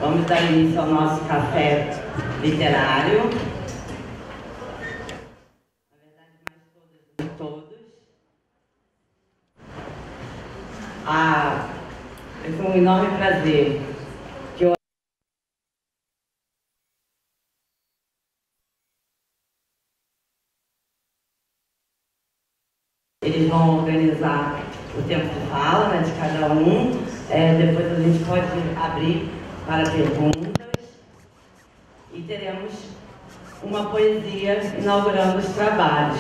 Vamos dar início ao nosso café literário. Na verdade, mais todas e todos. É um enorme prazer que eu... Eles vão organizar o tempo de fala, né, de cada um. Depois a gente pode abrir para perguntas e teremos uma poesia inaugurando os trabalhos.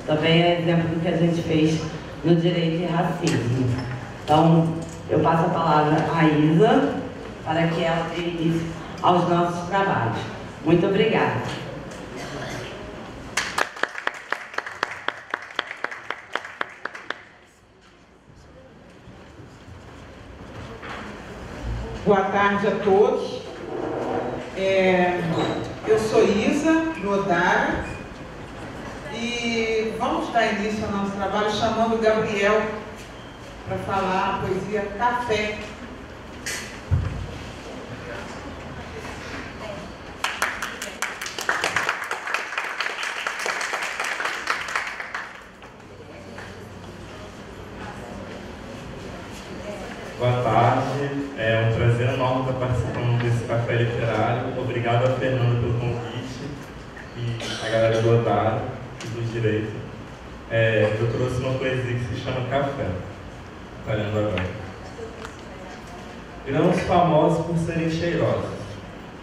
Também é exemplo do que a gente fez no Direito e Racismo. Então, eu passo a palavra à Isa para que ela dê início aos nossos trabalhos. Muito obrigada. Boa tarde a todos. Eu sou Isa Rodara e vamos dar início ao nosso trabalho chamando o Gabriel para falar a poesia Café. Boa tarde, é um prazer enorme estar participando desse café literário. Obrigado a Fernanda pelo convite e a galera do Odara e do Direito. Eu trouxe uma poesia que se chama Café. Está lendo agora. Grãos famosos por serem cheirosos.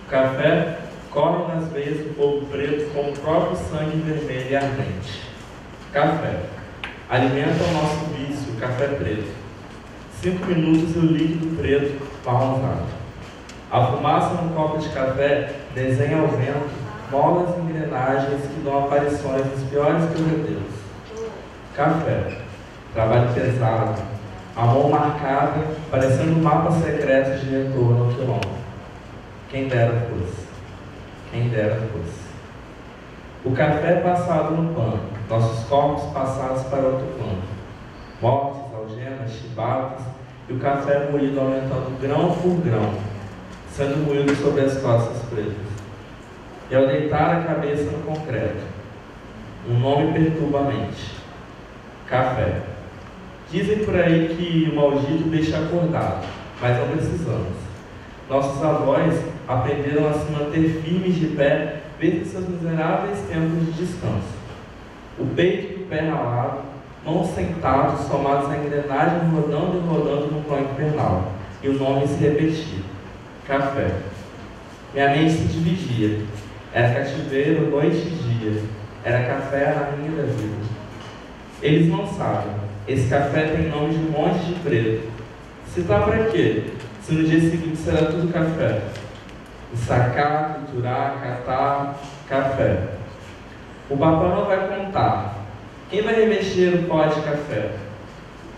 O café corre nas veias do povo preto com o próprio sangue vermelho e ardente. Café alimenta o nosso vício, o café preto. 5 minutos e o líquido preto mal usado. A fumaça num copo de café desenha ao vento molas e engrenagens que dão aparições nos piores pesadelos. Café, trabalho pesado, a mão marcada, parecendo um mapa secreto de retorno ao quilômetro. Quem dera fosse. Quem dera fosse. O café passado no pano, nossos corpos passados para outro plano. Mortes, algemas, chibatas e o café moído aumentando grão por grão, sendo moído sobre as costas pretas. E ao deitar a cabeça no concreto, um nome perturba a mente: café. Dizem por aí que o maldito deixa acordado, mas não precisamos. Nossos avós aprenderam a se manter firmes de pé desde seus miseráveis tempos de descanso. O peito do pé ralado, mãos sentados, somados à engrenagem rodando e rodando no pão infernal, e o nome se repetia: café. Minha mente se dividia. Era cativeiro, noite e dia. Era café a rainha da vida. Eles não sabem. Esse café tem nome de um monte de preto. Citar para quê? Se no dia seguinte será tudo café. Sacar, triturar, catar, café. O papel não vai contar. Quem vai remexer o pó de café?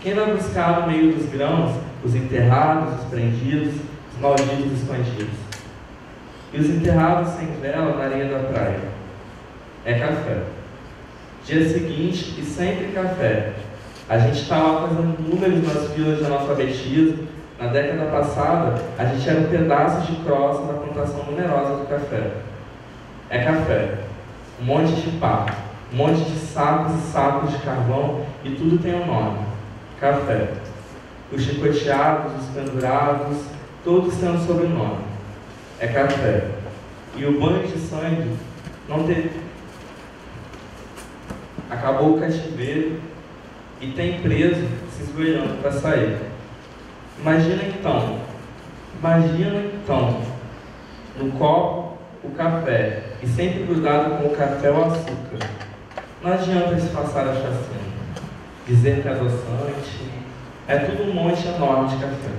Quem vai buscar no meio dos grãos os enterrados, os prendidos, os malditos escondidos? E os enterrados sem vela na areia da praia? É café. Dia seguinte e sempre café. A gente está lá fazendo números nas filas de analfabetismo. Na década passada, a gente era um pedaço de crosta da plantação numerosa do café. É café. Um monte de pá. Um monte de sacos e sacos de carvão e tudo tem um nome: café. Os chicoteados, os pendurados, todos têm um sobrenome: é café. E o banho de sangue não teve. Acabou o cativeiro e tem preso se esgoelhando para sair. Imagina então, no copo o café e sempre grudado com o café o açúcar. Não adianta disfarçar a chacina, dizer que é adoçante, é tudo um monte enorme de café.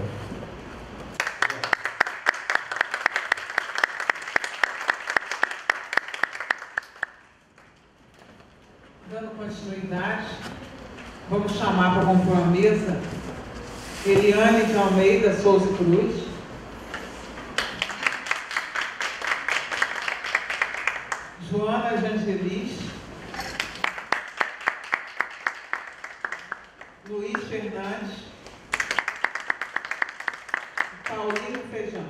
Dando continuidade, vamos chamar para compor a mesa Eliane de Almeida Souza Cruz, Joana Jangelis, Luiz Fernandes, Paulino Feijão.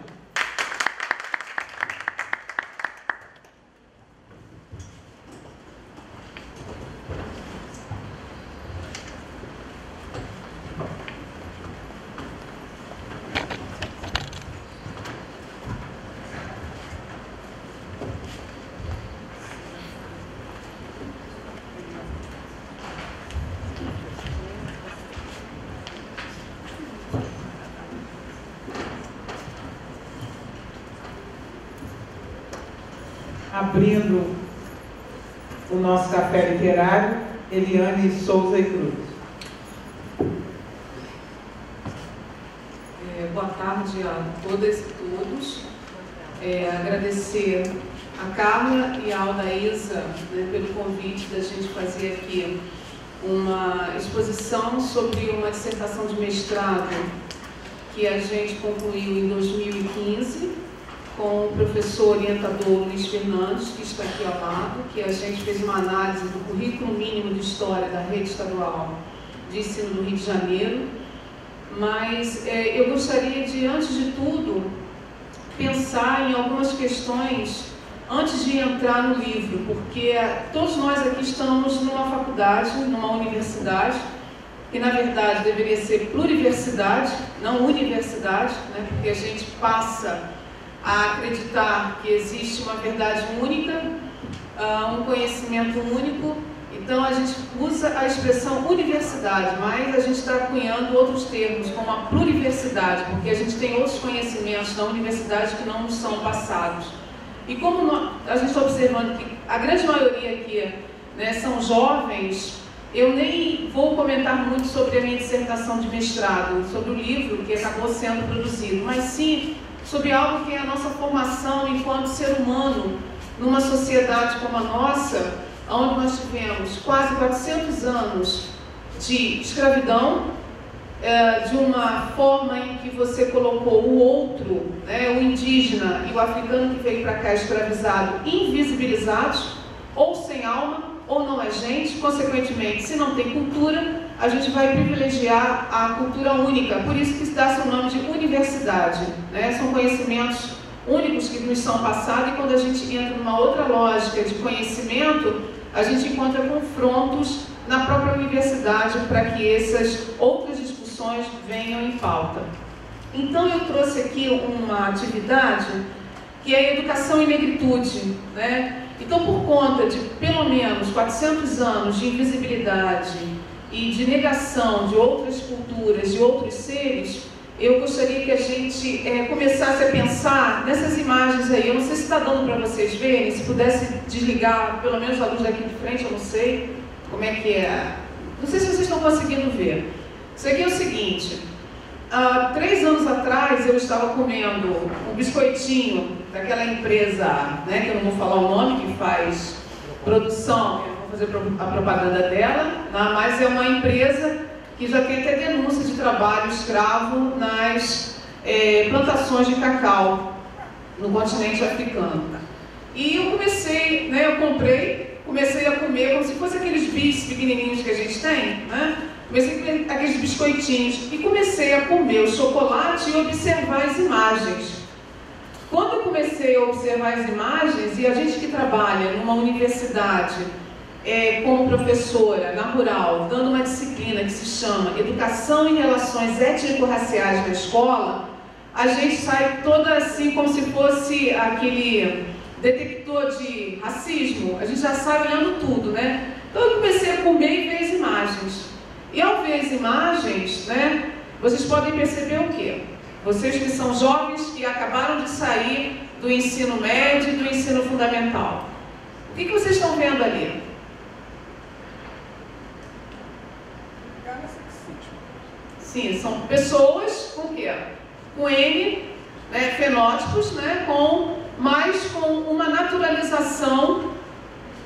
abrindo o nosso café literário, Eliane Souza e Cruz. Boa tarde a todas e todos. Agradecer a Carla e a Aldaísa, né, pelo convite da gente fazer aqui uma exposição sobre uma dissertação de mestrado que a gente concluiu em 2015 com o professor orientador Luiz Fernandes, que está aqui ao lado, que a gente fez uma análise do currículo mínimo de História da Rede Estadual de Ensino do Rio de Janeiro. Mas eu gostaria de, antes de tudo, pensar em algumas questões antes de entrar no livro, porque todos nós aqui estamos numa faculdade, numa universidade, que na verdade deveria ser pluriversidade, não universidade, né? Porque a gente passa a acreditar que existe uma verdade única, um conhecimento único. Então a gente usa a expressão universidade, mas a gente está cunhando outros termos, como a pluriversidade, porque a gente tem outros conhecimentos na universidade que não nos são passados. E como a gente está observando que a grande maioria aqui, né, são jovens, eu nem vou comentar muito sobre a minha dissertação de mestrado, sobre o livro que acabou sendo produzido, mas sim sobre algo que é a nossa formação enquanto ser humano numa sociedade como a nossa, onde nós tivemos quase 400 anos de escravidão, de uma forma em que você colocou o outro, né, o indígena e o africano que veio para cá escravizado, invisibilizados, ou sem alma, ou não é gente. Consequentemente, se não tem cultura, a gente vai privilegiar a cultura única, por isso que se dá seu nome de universidade, né? São conhecimentos únicos que nos são passados, e quando a gente entra numa outra lógica de conhecimento, a gente encontra confrontos na própria universidade para que essas outras discussões venham em pauta. Então eu trouxe aqui uma atividade que é a educação e negritude, né? Então, por conta de pelo menos 400 anos de invisibilidade e de negação de outras culturas e outros seres, eu gostaria que a gente começasse a pensar nessas imagens aí. Eu não sei se está dando para vocês verem, se pudesse desligar pelo menos a luz daqui de frente, eu não sei como é que é. Não sei se vocês estão conseguindo ver. Isso aqui é o seguinte: há 3 anos atrás eu estava comendo um biscoitinho daquela empresa, né, que eu não vou falar o nome, que faz produção, eu vou fazer a propaganda dela, mas é uma empresa que já tem até denúncia de trabalho escravo nas plantações de cacau no continente africano. E eu comecei, né, comecei a comer como se fosse aqueles bis pequenininhos que a gente tem, né? Comecei a comer aqueles biscoitinhos e comecei a comer o chocolate e observar as imagens. Quando eu comecei a observar as imagens, e a gente que trabalha numa universidade como professora na rural, dando uma disciplina que se chama Educação em Relações Étnico-Raciais na Escola, a gente sai toda assim como se fosse aquele detector de racismo, a gente já sai olhando tudo, né? Então eu comecei a comer e ver as imagens. E ao ver as imagens, né, vocês podem perceber o quê? Vocês que são jovens que acabaram de sair do ensino médio e do ensino fundamental. O que vocês estão vendo ali? Sim, são pessoas com o quê? Com N, né, fenótipos, né, mas com uma naturalização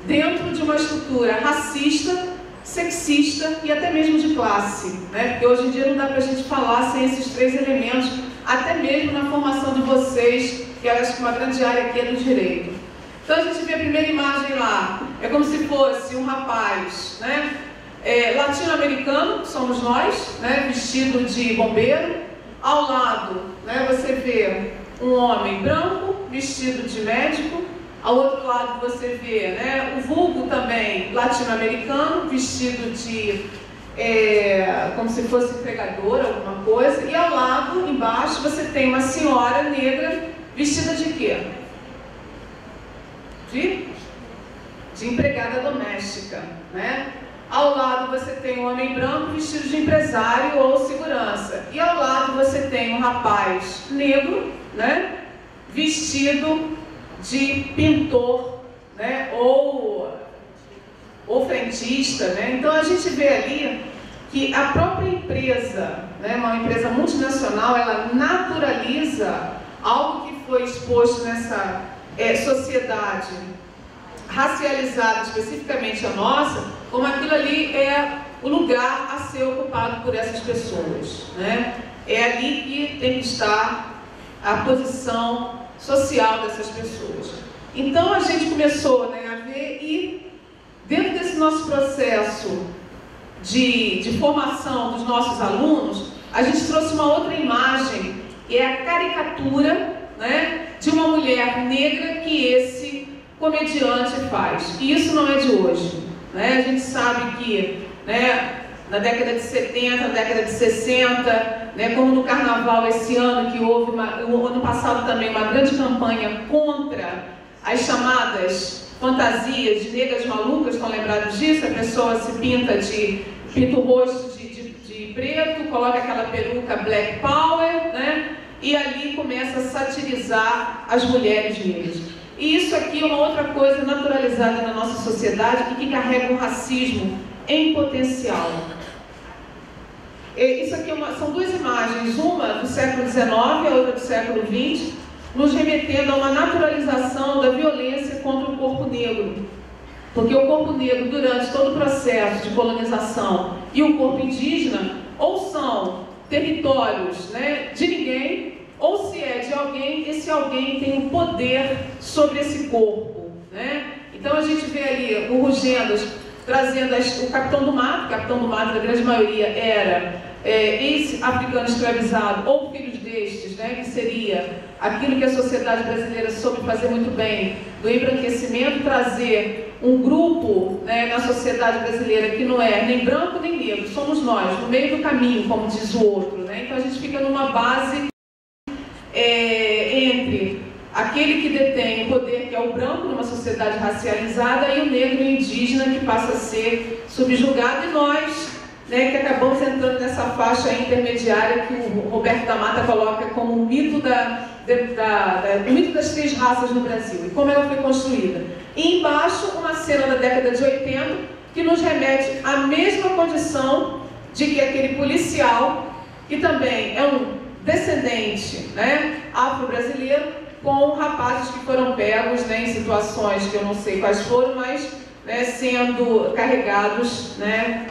dentro de uma estrutura racista, sexista e até mesmo de classe, né? Porque hoje em dia não dá para a gente falar sem esses 3 elementos, até mesmo na formação de vocês, que eu acho que uma grande área aqui é do direito. Então a gente vê a primeira imagem lá, é como se fosse um rapaz, né, latino-americano, que somos nós, né, vestido de bombeiro. Ao lado, né, você vê um homem branco, vestido de médico. Ao outro lado você vê, né, o vulgo também latino-americano, vestido de, como se fosse empregador, alguma coisa. E ao lado, embaixo, você tem uma senhora negra vestida de quê? De empregada doméstica, né? Ao lado você tem um homem branco vestido de empresário ou segurança. E ao lado você tem um rapaz negro, né, vestido de pintor né, ou frentista, né? Então a gente vê ali que a própria empresa, né, uma empresa multinacional, ela naturaliza algo que foi exposto nessa sociedade racializada, especificamente a nossa, como aquilo ali é o lugar a ser ocupado por essas pessoas, né? É ali que tem que estar a posição social dessas pessoas. Então a gente começou, né, a ver, e dentro desse nosso processo de formação dos nossos alunos, a gente trouxe uma outra imagem, que é a caricatura, né, de uma mulher negra que esse comediante faz. E isso não é de hoje, né? A gente sabe que, né, na década de 70, na década de 60, né, como no Carnaval esse ano, que houve o ano passado também uma grande campanha contra as chamadas fantasias de negras malucas, estão lembrados disso? A pessoa se pinta o rosto de preto, coloca aquela peruca Black Power, né? E ali começa a satirizar as mulheres negras. E isso aqui é uma outra coisa naturalizada na nossa sociedade e que carrega um racismo em potencial. Isso aqui são duas imagens, uma do século XIX, a outra do século XX, nos remetendo a uma naturalização da violência contra o corpo negro. Porque o corpo negro, durante todo o processo de colonização, e o corpo indígena, ou são territórios, né, de ninguém, ou se é de alguém, esse alguém tem um poder sobre esse corpo, né? Então a gente vê ali o Rugendas trazendo o capitão do mato, da grande maioria era ex-africano escravizado, ou filhos destes, né, que seria aquilo que a sociedade brasileira soube fazer muito bem, do embranquecimento, trazer um grupo, né, na sociedade brasileira que não é nem branco nem negro, somos nós, no meio do caminho, como diz o outro, né? Então a gente fica numa base entre aquele que detém o poder, que é o branco numa sociedade racializada, e o negro e o indígena, que passa a ser subjugado, e nós, né, que acabamos entrando nessa faixa intermediária que o Roberto da Mata coloca como o mito, o mito das três raças no Brasil, e como ela foi construída. E embaixo, uma cena da década de 80, que nos remete à mesma condição de que aquele policial, que também é um descendente, né, afro-brasileiro, com rapazes que foram pegos, né, em situações que eu não sei quais foram, mas, né, sendo carregados, né,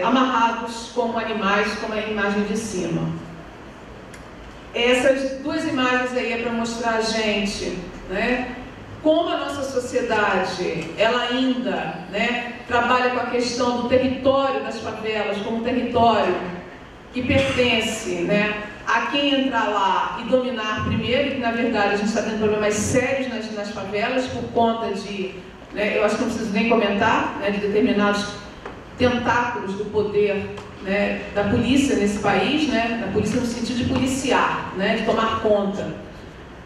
amarrados como animais, como a imagem de cima. Essas duas imagens aí é para mostrar a gente, né, como a nossa sociedade, ela ainda, né, trabalha com a questão do território das favelas como um território que pertence, né, a quem entrar lá e dominar primeiro, que na verdade a gente está tendo problemas sérios nas favelas por conta de, né, eu acho que não preciso nem comentar, né, de determinados tentáculos do poder, né, da polícia nesse país, né, da polícia no sentido de policiar, né, de tomar conta.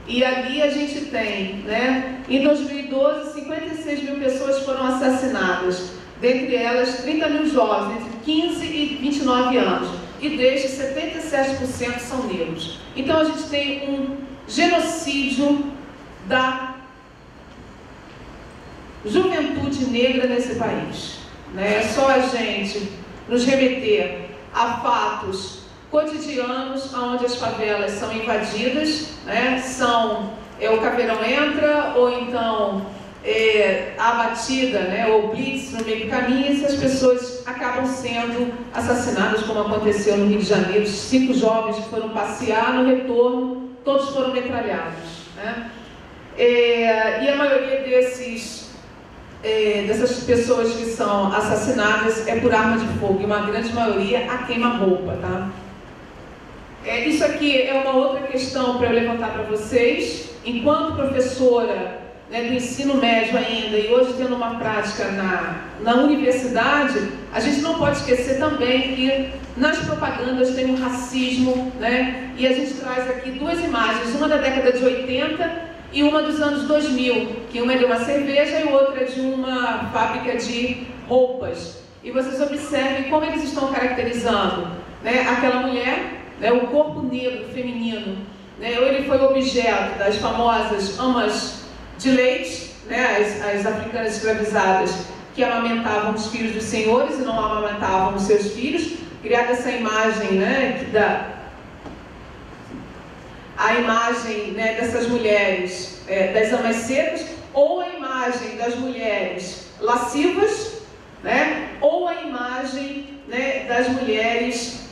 E ali a gente tem, né, em 2012, 56 mil pessoas foram assassinadas, dentre elas 30 mil jovens, entre 15 e 29 anos. E destes, 77% são negros. Então a gente tem um genocídio da juventude negra nesse país, né? É só a gente nos remeter a fatos cotidianos onde as favelas são invadidas, né? O caveirão entra, ou então a batida, né, ou blitz no meio do caminho, e as pessoas acabam sendo assassinadas, como aconteceu no Rio de Janeiro. 5 jovens que foram passear, no retorno todos foram metralhados, né? E a maioria dessas pessoas que são assassinadas é por arma de fogo, e uma grande maioria a queima-roupa, tá? Isso aqui é uma outra questão para eu levantar para vocês. Enquanto professora, né, do ensino médio ainda, e hoje tendo uma prática na universidade, a gente não pode esquecer também que nas propagandas tem um racismo, né? E a gente traz aqui duas imagens, uma da década de 80 e uma dos anos 2000, que uma é de uma cerveja e outra é de uma fábrica de roupas. E vocês observem como eles estão caracterizando, né, aquela mulher, né, o corpo negro feminino, né? Ele foi objeto das famosas amas de leite, né, as africanas escravizadas, que amamentavam os filhos dos senhores e não amamentavam os seus filhos, criada essa imagem, né, a imagem, né, dessas mulheres, das amas secas, ou a imagem das mulheres lascivas, né, ou a imagem, né, das mulheres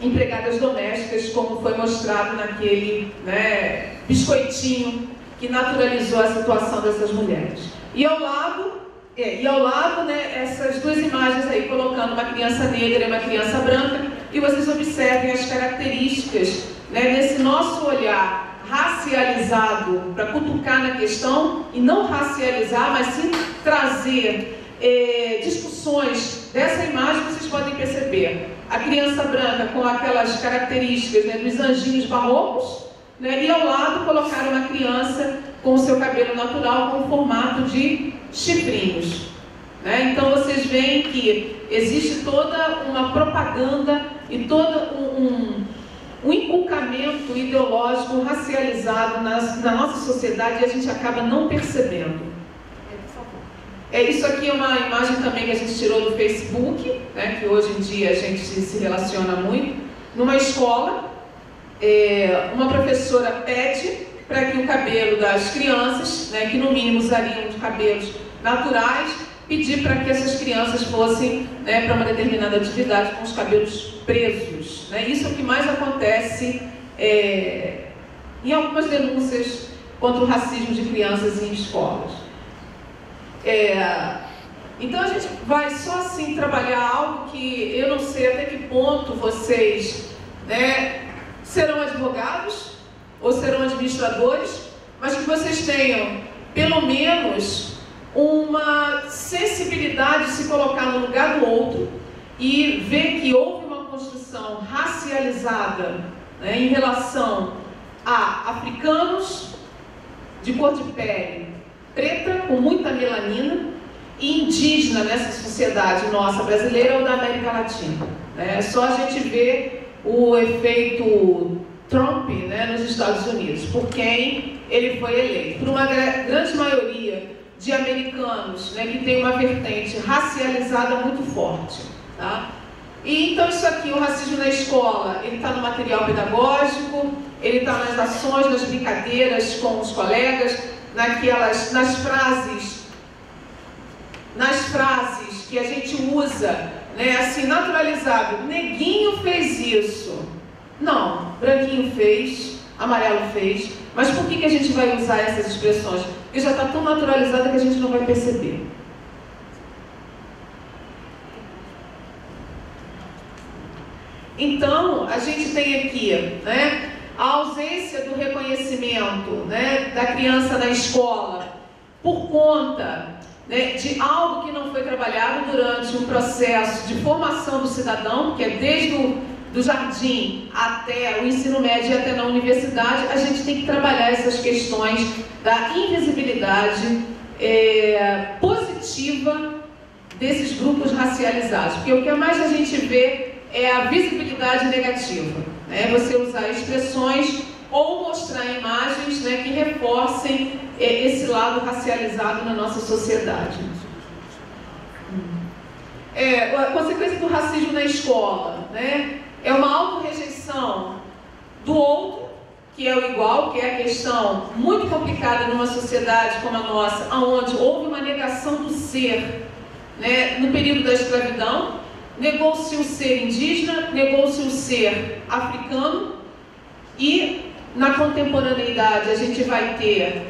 empregadas domésticas, como foi mostrado naquele, né, biscoitinho que naturalizou a situação dessas mulheres. E ao lado, né, essas duas imagens aí, colocando uma criança negra e uma criança branca, e vocês observem as características, né, desse nosso olhar racializado para cutucar na questão, e não racializar, mas sim trazer discussões dessa imagem. Vocês podem perceber a criança branca com aquelas características, né, dos anjinhos barrocos, né, e ao lado colocaram uma criança com o seu cabelo natural com formato de chifrinhos, né? Então vocês veem que existe toda uma propaganda e todo um inculcamento ideológico racializado na nossa sociedade, e a gente acaba não percebendo. Isso aqui é uma imagem também que a gente tirou do Facebook, né, que hoje em dia a gente se relaciona muito. Numa escola, uma professora pede para que o cabelo das crianças, né, que no mínimo usariam de cabelos naturais, pedir para que essas crianças fossem, né, para uma determinada atividade com os cabelos presos, né? Isso é o que mais acontece em algumas denúncias contra o racismo de crianças em escolas. Então a gente vai só assim trabalhar algo que eu não sei até que ponto vocês, né, serão advogados ou serão administradores, mas que vocês tenham pelo menos uma sensibilidade de se colocar no lugar do outro e ver que houve uma construção racializada, né, em relação a africanos de cor de pele preta, com muita melanina, e indígena nessa sociedade nossa brasileira ou da América Latina. É só a gente ver o efeito Trump, né, nos Estados Unidos, por quem ele foi eleito. Por uma grande maioria de americanos, né, que tem uma vertente racializada muito forte. Tá? E então isso aqui, o racismo na escola, ele está no material pedagógico, ele está nas ações, nas brincadeiras com os colegas, nas frases que a gente usa, né, assim, naturalizado. Neguinho fez isso. Não, branquinho fez, amarelo fez. Mas por que a gente vai usar essas expressões? Porque já está tão naturalizada que a gente não vai perceber. Então, a gente tem aqui, né, a ausência do reconhecimento, né, da criança na escola por conta, né, de algo que não foi trabalhado durante um processo de formação do cidadão, que é desde do jardim até o ensino médio e até na universidade. A gente tem que trabalhar essas questões da invisibilidade positiva desses grupos racializados, porque o que mais a gente vê é a visibilidade negativa, né? Você usar expressões ou mostrar imagens, né, que reforcem esse lado racializado na nossa sociedade. A consequência do racismo na escola, né, é uma autorrejeição do outro, que é o igual, que é a questão muito complicada numa sociedade como a nossa, onde houve uma negação do ser, né, no período da escravidão. Negou-se o ser indígena, negou-se o ser africano, e na contemporaneidade a gente vai ter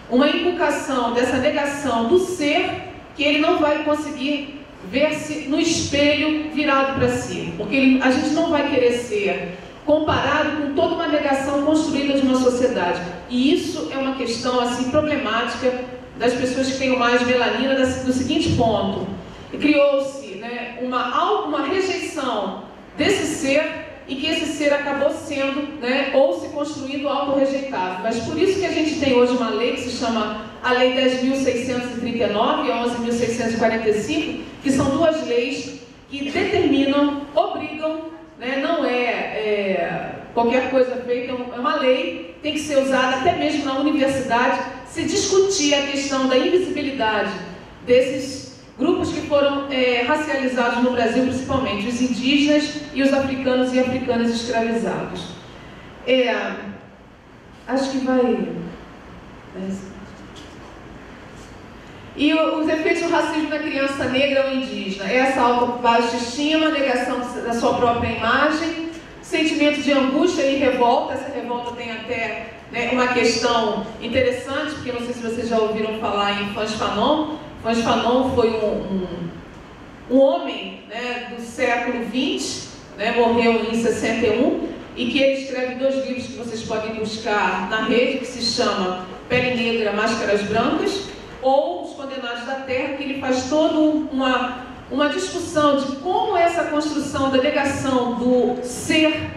uma inculcação dessa negação do ser, que ele não vai conseguir ver-se no espelho virado para si, porque a gente não vai querer ser comparado com toda uma negação construída de uma sociedade. E isso é uma questão assim problemática das pessoas que têm mais melanina, do seguinte ponto: criou-se, né, uma rejeição desse ser, e que esse ser acabou sendo, né, ou se construindo autorrejeitado. Mas por isso que a gente tem hoje uma lei que se chama a Lei 10.639 e 11.645, que são duas leis que determinam, obrigam, né, não é qualquer coisa feita, é uma lei, tem que ser usada até mesmo na universidade, se discutir a questão da invisibilidade desses grupos que foram racializados no Brasil, principalmente os indígenas e os africanos e africanas escravizados. Acho que vai... E os efeitos do racismo na criança negra ou indígena: essa baixa estima, negação da sua própria imagem, sentimento de angústia e revolta. Essa revolta tem até uma questão interessante, porque não sei se vocês já ouviram falar em Frantz Fanon. Frantz Fanon foi um homem do século XX, morreu em 61, e que ele escreve 2 livros que vocês podem buscar na rede, que se chama Pele Negra, Máscaras Brancas, ou Os Condenados da Terra, que ele faz toda uma discussão de como essa construção da negação do ser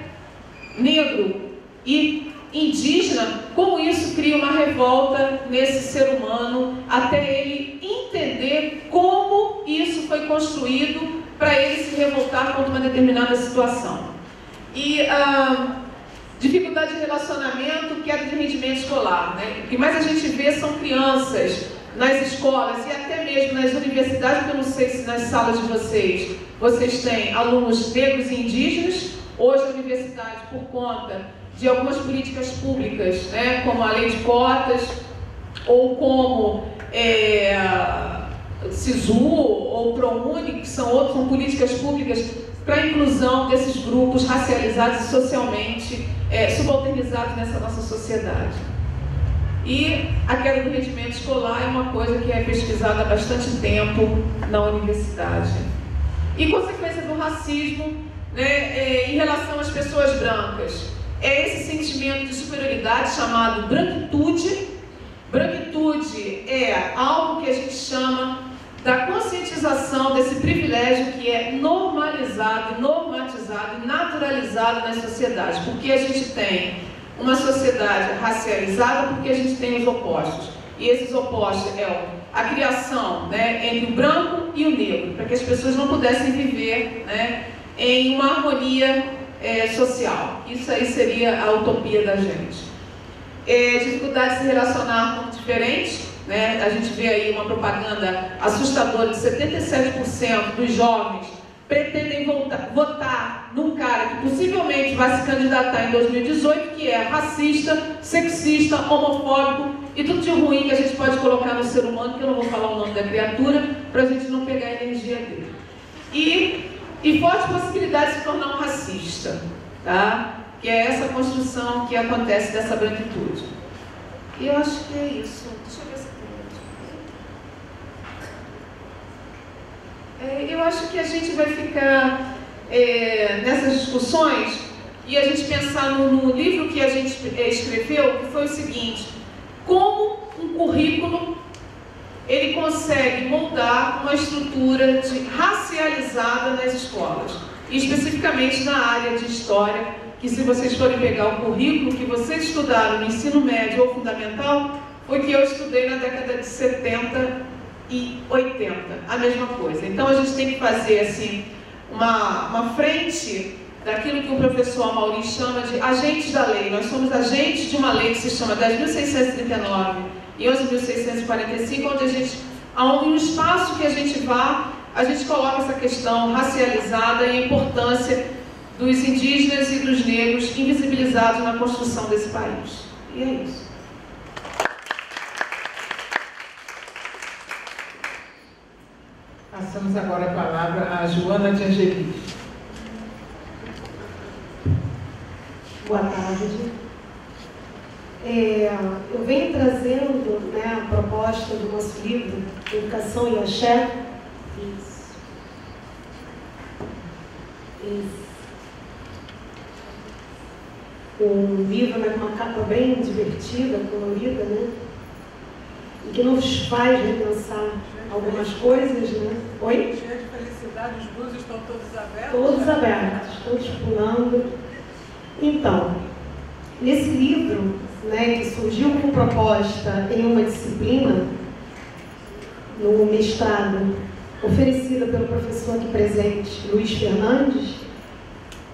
negro e indígena, como isso cria uma revolta nesse ser humano, até ele entender como isso foi construído para ele se revoltar contra uma determinada situação. E dificuldade de relacionamento, queda de rendimento escolar. O que mais a gente vê são crianças nas escolas e até mesmo nas universidades, porque eu não sei se nas salas de vocês têm alunos negros e indígenas. Hoje a universidade, por conta de algumas políticas públicas, como a lei de cotas, ou como SISU ou ProUni, que são políticas públicas para a inclusão desses grupos racializados e socialmente subalternizados nessa nossa sociedade. E a queda do rendimento escolar é uma coisa que é pesquisada há bastante tempo na universidade. E consequência do racismo, em relação às pessoas brancas, é esse sentimento de superioridade chamado branquitude. Branquitude é algo que a gente chama da conscientização desse privilégio que é normalizado, normatizado e naturalizado nas sociedades. Porque a gente tem uma sociedade racializada, porque a gente tem os opostos. E esses opostos a criação entre o branco e o negro, para que as pessoas não pudessem viver em uma harmonia social. Isso aí seria a utopia da gente. Dificuldade de se relacionar com diferentes. A gente vê aí uma propaganda assustadora de 77% dos jovens pretendem votar num cara que possivelmente vai se candidatar em 2018, que é racista, sexista, homofóbico e tudo de ruim que a gente pode colocar no ser humano, que eu não vou falar o nome da criatura, para a gente não pegar a energia dele. E forte possibilidade de se tornar um racista, tá? Que é essa construção que acontece dessa branquitude. E eu acho que é isso. Deixa eu ver se eu acho que a gente vai ficar nessas discussões e a gente pensar no livro que a gente escreveu, que foi o seguinte: como um currículo ele consegue moldar uma estrutura racializada nas escolas, e especificamente na área de história, que se vocês forem pegar o currículo que vocês estudaram no ensino médio ou fundamental, foi que eu estudei na década de 70 e 80, a mesma coisa. Então a gente tem que fazer assim uma frente daquilo que o professor Amaury chama de agentes da lei. Nós somos agentes de uma lei que se chama 10.639 e 11.645, onde no espaço que a gente vá, a gente coloca essa questão racializada e a importância dos indígenas e dos negros invisibilizados na construção desse país. E é isso. Passamos agora a palavra a Joana de Angelis. Boa tarde. Eu venho trazendo a proposta do nosso livro, Educação e Axé. Isso. Um livro com uma capa bem divertida, colorida, e que nos faz repensar algumas coisas, Oi? Cheia de felicidade, os blues estão todos abertos? Todos abertos, todos pulando. Então, nesse livro, que surgiu com proposta em uma disciplina, no mestrado, oferecida pelo professor aqui presente, Luiz Fernandes,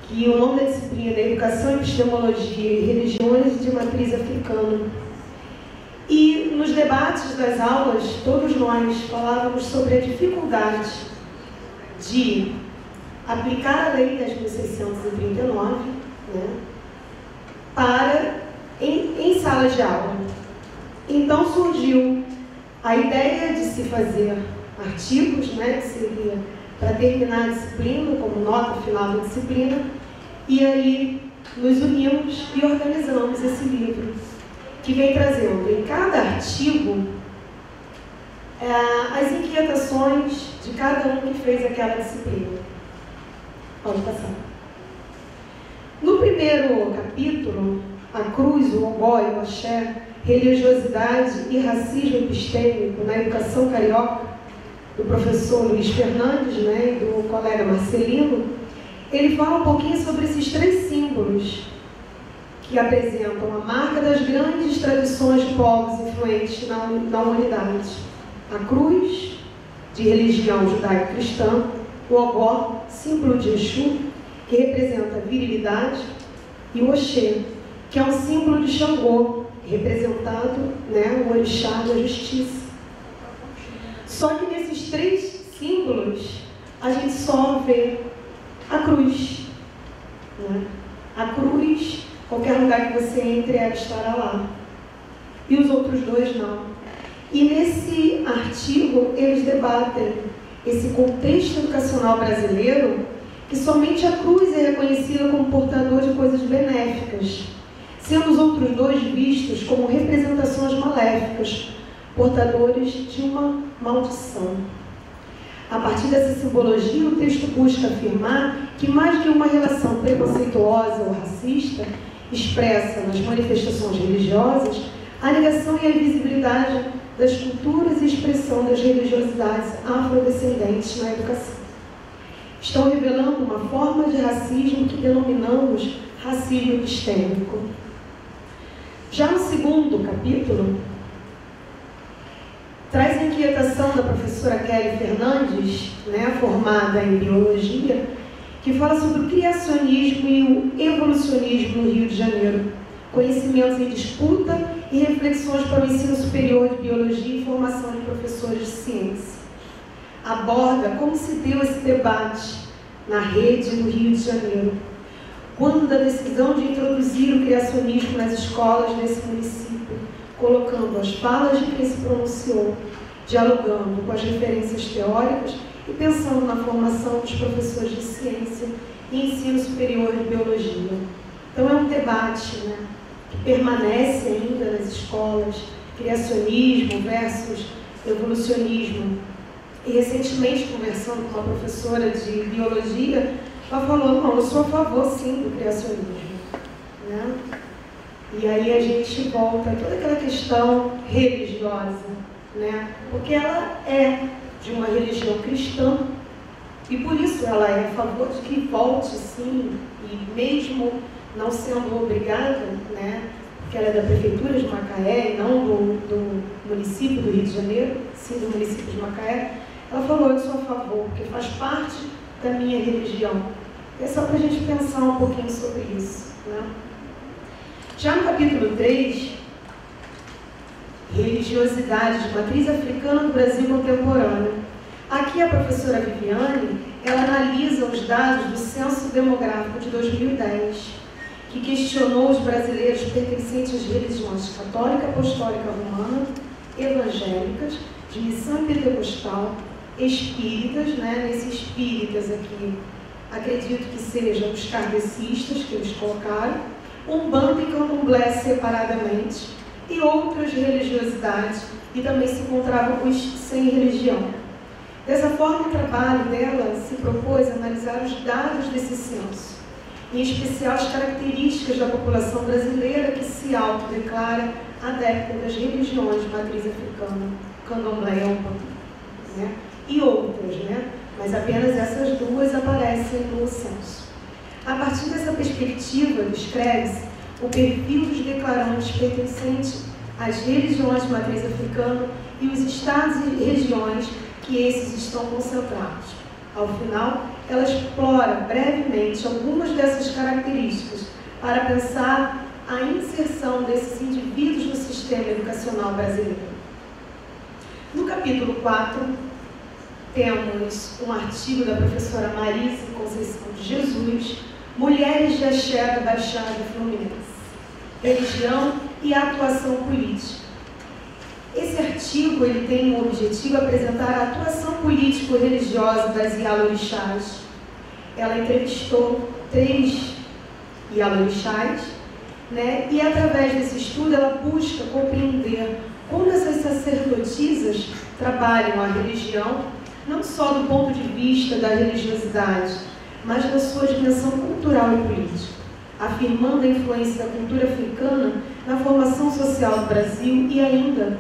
que o nome da disciplina é Educação, Epistemologia e Religiões de Matriz Africana. E nos debates das aulas, todos nós falávamos sobre a dificuldade de aplicar a Lei 10.639, né, em sala de aula. Então surgiu a ideia de se fazer artigos, né, que seria para terminar a disciplina, como nota final da disciplina, e aí nos unimos e organizamos esse livro, que vem trazendo em cada artigo as inquietações de cada um que fez aquela disciplina. Pode passar. No primeiro capítulo, a cruz, o ogó e o axé, religiosidade e racismo epistêmico na educação carioca, do professor Luiz Fernandes, né, e do colega Marcelino, ele fala um pouquinho sobre esses três símbolos que apresentam a marca das grandes tradições de povos influentes na humanidade. A cruz, de religião judaico-cristã, o ogó, símbolo de Exu, que representa a virilidade, e o oxê, que é um símbolo de Xangô, representado, né, o orixá da justiça. Só que nesses três símbolos, a gente só vê a cruz. Né? A cruz, qualquer lugar que você entre, ela estará lá. E os outros dois não. E nesse artigo, eles debatem esse contexto educacional brasileiro, que somente a cruz é reconhecida como portador de coisas benéficas, sendo os outros dois vistos como representações maléficas, portadores de uma maldição. A partir dessa simbologia, o texto busca afirmar que mais que uma relação preconceituosa ou racista, expressa nas manifestações religiosas, a negação e a invisibilidade das culturas e expressão das religiosidades afrodescendentes na educação. Estão revelando uma forma de racismo que denominamos racismo epistêmico. Já no segundo capítulo, traz a inquietação da professora Kelly Fernandes, né, formada em biologia, que fala sobre o criacionismo e o evolucionismo no Rio de Janeiro, conhecimentos em disputa e reflexões para o ensino superior de biologia e formação de professores de ciência. Aborda como se deu esse debate na rede no Rio de Janeiro, quando da decisão de introduzir o criacionismo nas escolas desse município, colocando as falas de quem se pronunciou, dialogando com as referências teóricas e pensando na formação dos professores de ciência e ensino superior de biologia. Então é um debate, né, que permanece ainda nas escolas, criacionismo versus evolucionismo. E recentemente, conversando com uma professora de biologia, ela falou, não, eu sou a favor sim do criacionismo. Né? E aí a gente volta a toda aquela questão religiosa, né? Porque ela é de uma religião cristã e por isso ela é a favor de que volte sim, e mesmo não sendo obrigada, né? Porque ela é da prefeitura de Macaé e não do município do Rio de Janeiro, sim do município de Macaé, ela falou, eu sou a favor, porque faz parte da minha religião. É só para a gente pensar um pouquinho sobre isso, né? Já no capítulo 3, religiosidade de matriz africana no Brasil contemporâneo. Aqui a professora Viviane, ela analisa os dados do Censo Demográfico de 2010, que questionou os brasileiros pertencentes às religiões católica, apostólica romana, evangélicas, de missão pentecostal, espíritas, né? Nesses espíritas aqui, acredito que sejam os kardecistas que eles colocaram, Umbanda e Candomblé separadamente, e outras religiosidades, e também se encontravam os sem religião. Dessa forma, o trabalho dela se propôs a analisar os dados desse censo, em especial as características da população brasileira que se autodeclara adepta das religiões de matriz africana, Candomblé e Umbanda, né? E outras, né? Mas apenas essas duas aparecem no censo. A partir dessa perspectiva, descreve-se o perfil dos declarantes pertencentes às religiões de matriz africana e os estados e regiões que esses estão concentrados. Ao final, ela explora brevemente algumas dessas características para pensar a inserção desses indivíduos no sistema educacional educacional brasileira. No capítulo 4, temos um artigo da professora Marise Conceição de Jesus, Mulheres de Axé da Baixada Fluminense, Religião e Atuação Política. Esse artigo ele tem o objetivo de apresentar a atuação político-religiosa das Ialorixás. Ela entrevistou 3 Ialorixás, né? E através desse estudo ela busca compreender como essas sacerdotisas trabalham a religião, não só do ponto de vista da religiosidade, mas da sua dimensão cultural e política, afirmando a influência da cultura africana na formação social do Brasil e ainda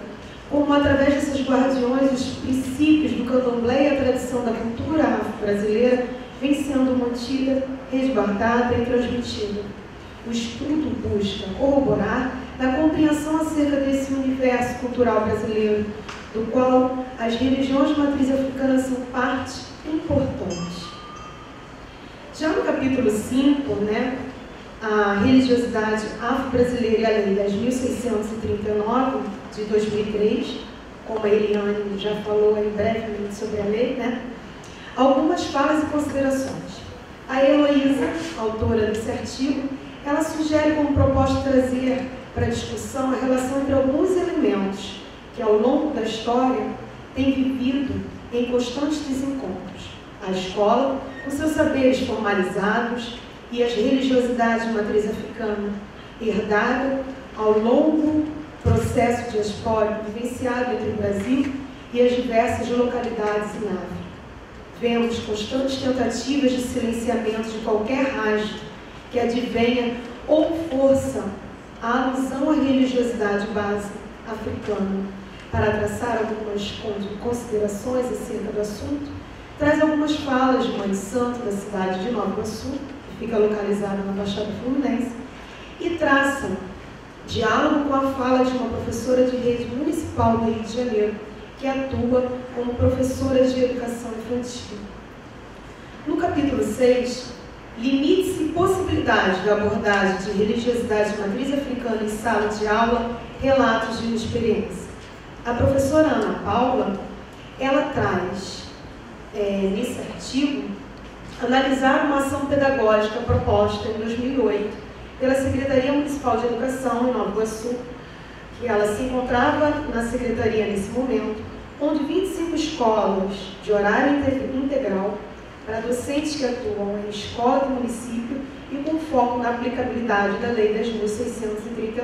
como, através dessas guardiões, os princípios do candomblé e a tradição da cultura afro-brasileira vem sendo mantida, resguardada e transmitida. O estudo busca corroborar na compreensão acerca desse universo cultural brasileiro, do qual as religiões de matriz africana são parte importante. Já no capítulo 5, né, a religiosidade afro-brasileira e a lei 10.639 de 2003, como a Eliane já falou aí brevemente sobre a lei, né? Algumas falas e considerações. A Heloísa, autora desse artigo, ela sugere como proposta trazer para a discussão a relação entre alguns elementos que ao longo da história têm vivido em constantes desencontros. A escola, com seus saberes formalizados, e as religiosidades de matriz africana, herdada ao longo processo diaspórico vivenciado entre o Brasil e as diversas localidades em África. Vemos constantes tentativas de silenciamento de qualquer rastro que advenha ou força a alusão à religiosidade base africana. Para traçar algumas considerações acerca do assunto, traz algumas falas de Mãe Santo da cidade de Nova Iguaçu, que fica localizada na Baixada Fluminense, e traça diálogo com a fala de uma professora de rede municipal do Rio de Janeiro, que atua como professora de educação infantil. No capítulo 6, limites e possibilidades da abordagem de religiosidade de matriz africana em sala de aula, relatos de experiência. A professora Ana Paula, ela traz, nesse artigo, analisar uma ação pedagógica proposta em 2008 pela Secretaria Municipal de Educação em Nova Iguaçu, que ela se encontrava na secretaria nesse momento, onde 25 escolas de horário integral para docentes que atuam em escola do município e com foco na aplicabilidade da Lei 10.639.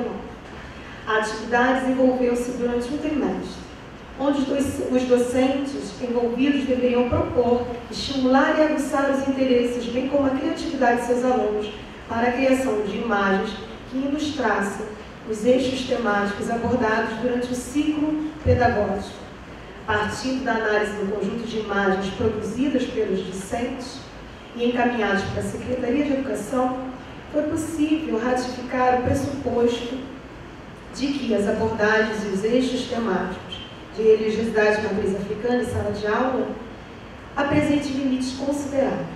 A atividade desenvolveu-se durante um trimestre, onde os docentes envolvidos deveriam propor, estimular e aguçar os interesses, bem como a criatividade de seus alunos, para a criação de imagens que ilustrassem os eixos temáticos abordados durante o ciclo pedagógico. Partindo da análise do conjunto de imagens produzidas pelos discentes e encaminhadas para a Secretaria de Educação, foi possível ratificar o pressuposto de que as abordagens e os eixos temáticos de religiosidade matriz africana em sala de aula apresentem limites consideráveis,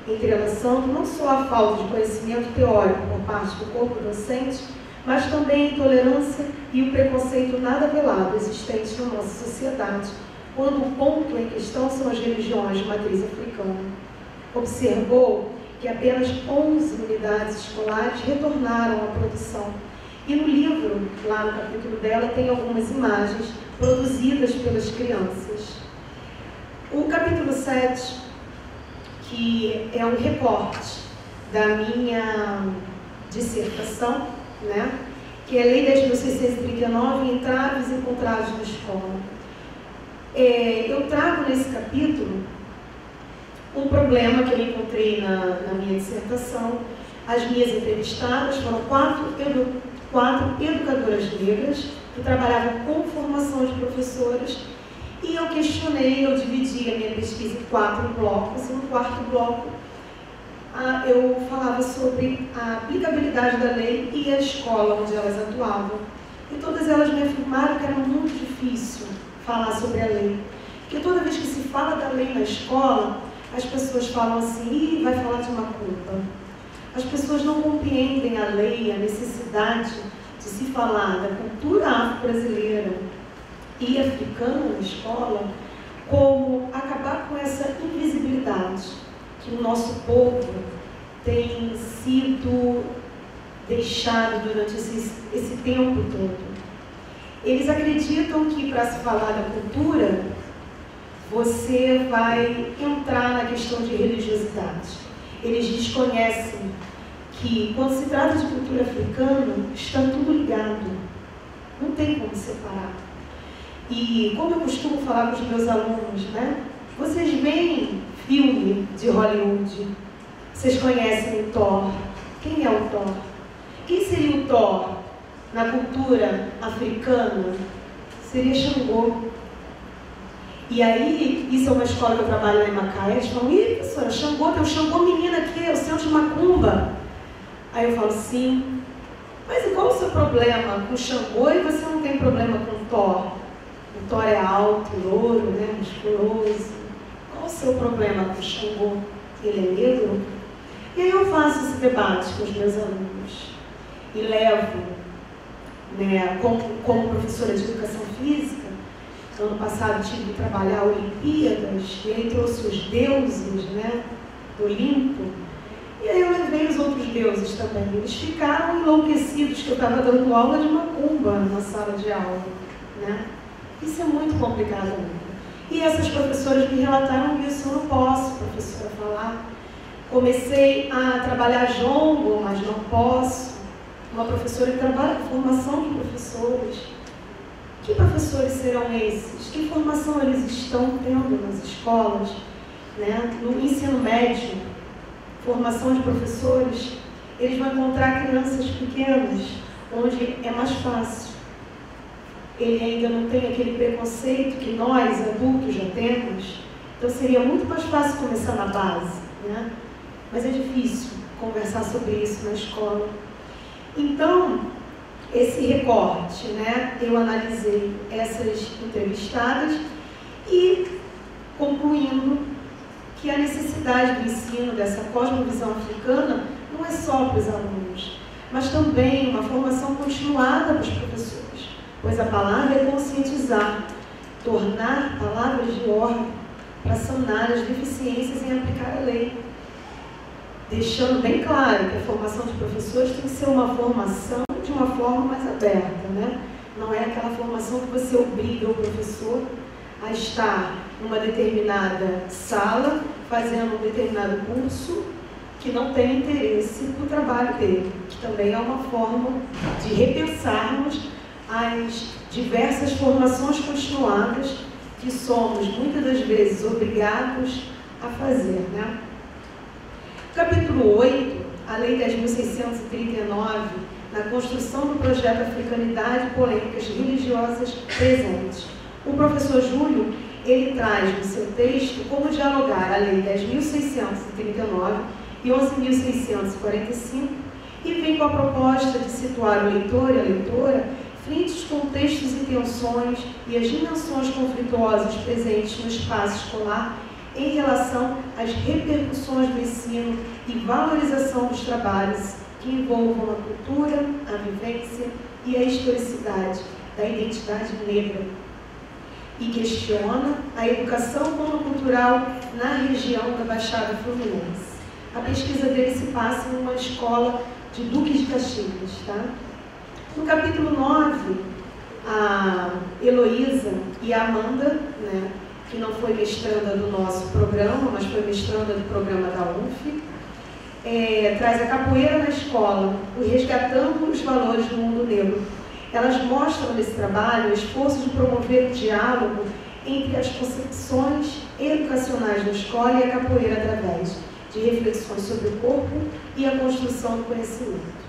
entrelaçando não só a falta de conhecimento teórico por parte do corpo docente, mas também a intolerância e o preconceito nada velado existentes na nossa sociedade, quando o ponto em questão são as religiões de matriz africana. Observou que apenas 11 unidades escolares retornaram à produção. E no livro, lá no capítulo dela, tem algumas imagens produzidas pelas crianças. O capítulo 7, que é um recorte da minha dissertação, né? Que é a Lei 10.639, entraves e encontrados na escola. Eu trago nesse capítulo um problema que eu encontrei na minha dissertação. As minhas entrevistadas foram quatro educadoras negras que trabalhavam com formação de professoras, e eu questionei, eu dividi a minha pesquisa em 4 blocos, e no 4º bloco eu falava sobre a aplicabilidade da lei e a escola onde elas atuavam. E todas elas me afirmaram que era muito difícil falar sobre a lei, porque toda vez que se fala da lei na escola, as pessoas falam assim, vai falar de uma culpa. As pessoas não compreendem a lei, a necessidade de se falar da cultura afro-brasileira e africana na escola, como acabar com essa invisibilidade que o nosso povo tem sido deixado durante esse tempo todo. Eles acreditam que para se falar da cultura, você vai entrar na questão de religiosidade. Eles desconhecem que, quando se trata de cultura africana, está tudo ligado. Não tem como separar. E, como eu costumo falar com os meus alunos, né? Vocês veem filme de Hollywood, vocês conhecem o Thor. Quem é o Thor? Quem seria o Thor na cultura africana? Seria Xangô. E aí, isso é uma escola que eu trabalho lá em Macaé, eles falam: ih, professora, Xangô, tem o Xangô menina aqui, é o centro de Macumba. Aí eu falo: sim, mas e qual o seu problema com o Xangô e você não tem problema com o Thor? O Thor é alto, louro, né, musculoso. Qual o seu problema com o Xangô? Ele é negro? E aí eu faço esse debate com os meus alunos e levo, né, como professora de educação física. Ano passado tive que trabalhar Olimpíadas, e aí trouxe os deuses, né, do Olimpo. E aí eu levei os outros deuses também. Eles ficaram enlouquecidos que eu estava dando aula de macumba na sala de aula, né? Isso é muito complicado ainda. E essas professoras me relataram isso: eu não posso, professora, falar. Comecei a trabalhar jongo, mas não posso. Uma professora que trabalha com formação de professores. Que professores serão esses? Que formação eles estão tendo nas escolas, né? No ensino médio, formação de professores, eles vão encontrar crianças pequenas, onde é mais fácil. Ele ainda não tem aquele preconceito que nós, adultos, já temos. Então seria muito mais fácil começar na base, né? Mas é difícil conversar sobre isso na escola. Então, esse recorte, né, eu analisei essas entrevistadas e concluindo que a necessidade do ensino dessa cosmovisão africana não é só para os alunos, mas também uma formação continuada para os professores, pois a palavra é conscientizar, tornar palavras de ordem para sanar as deficiências em aplicar a lei. Deixando bem claro que a formação de professores tem que ser uma formação de uma forma mais aberta, né? Não é aquela formação que você obriga o professor a estar numa determinada sala, fazendo um determinado curso, que não tem interesse no trabalho dele, que também é uma forma de repensarmos as diversas formações continuadas que somos, muitas das vezes, obrigados a fazer, né? Capítulo 8, a Lei 10.639, na construção do projeto Africanidade e Polêmicas Religiosas Presentes. O professor Júlio, ele traz no seu texto como dialogar a Lei 10.639 e 11.645 e vem com a proposta de situar o leitor e a leitora frente aos contextos e tensões e as dimensões conflituosas presentes no espaço escolar em relação às repercussões do ensino e valorização dos trabalhos que envolvam a cultura, a vivência e a historicidade da identidade negra, e questiona a educação monocultural na região da Baixada Fluminense. A pesquisa dele se passa em uma escola de Duque de Caxias, tá? No capítulo 9, a Heloísa e a Amanda, né, que não foi mestranda do nosso programa, mas foi mestranda do programa da UF, traz a capoeira na escola, o resgatando os valores do mundo negro. Elas mostram nesse trabalho o esforço de promover o diálogo entre as concepções educacionais da escola e a capoeira através de reflexões sobre o corpo e a construção do conhecimento.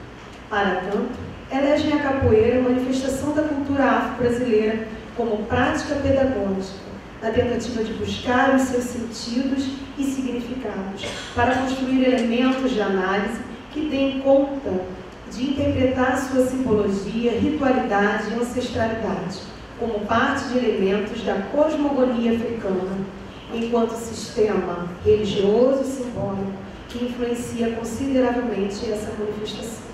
Para tanto, elegem a capoeira manifestação da cultura afro-brasileira como prática pedagógica, na tentativa de buscar os seus sentidos e significados, para construir elementos de análise que deem conta de interpretar sua simbologia, ritualidade e ancestralidade, como parte de elementos da cosmogonia africana, enquanto sistema religioso e simbólico que influencia consideravelmente essa manifestação.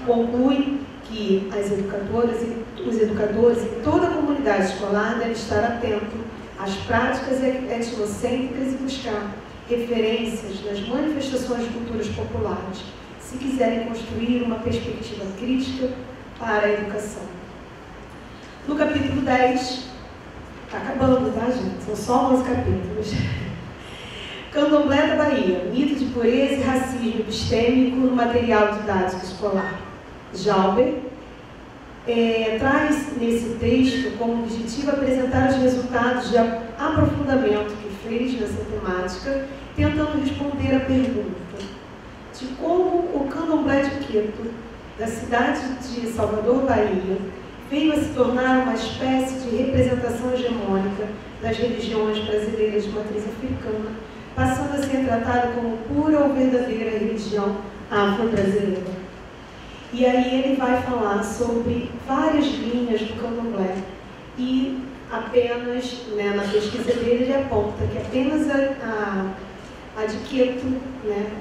Conclui que as educadoras e os educadores e toda a comunidade escolar devem estar atentos às práticas etnocêntricas e buscar referências nas manifestações de culturas populares, se quiserem construir uma perspectiva crítica para a educação. No capítulo 10, está acabando, tá, gente? São só 11 capítulos. Candomblé da Bahia, mito de pureza e racismo epistêmico no material didático escolar. Jalber traz nesse texto como objetivo apresentar os resultados de aprofundamento que fez nessa temática, tentando responder à pergunta de como o Candomblé de Quito, da cidade de Salvador, Bahia, veio a se tornar uma espécie de representação hegemônica das religiões brasileiras de matriz africana, passando a ser tratado como pura ou verdadeira religião afro-brasileira. E aí ele vai falar sobre várias linhas do Candomblé e apenas, na pesquisa dele, ele aponta que apenas a de Quito,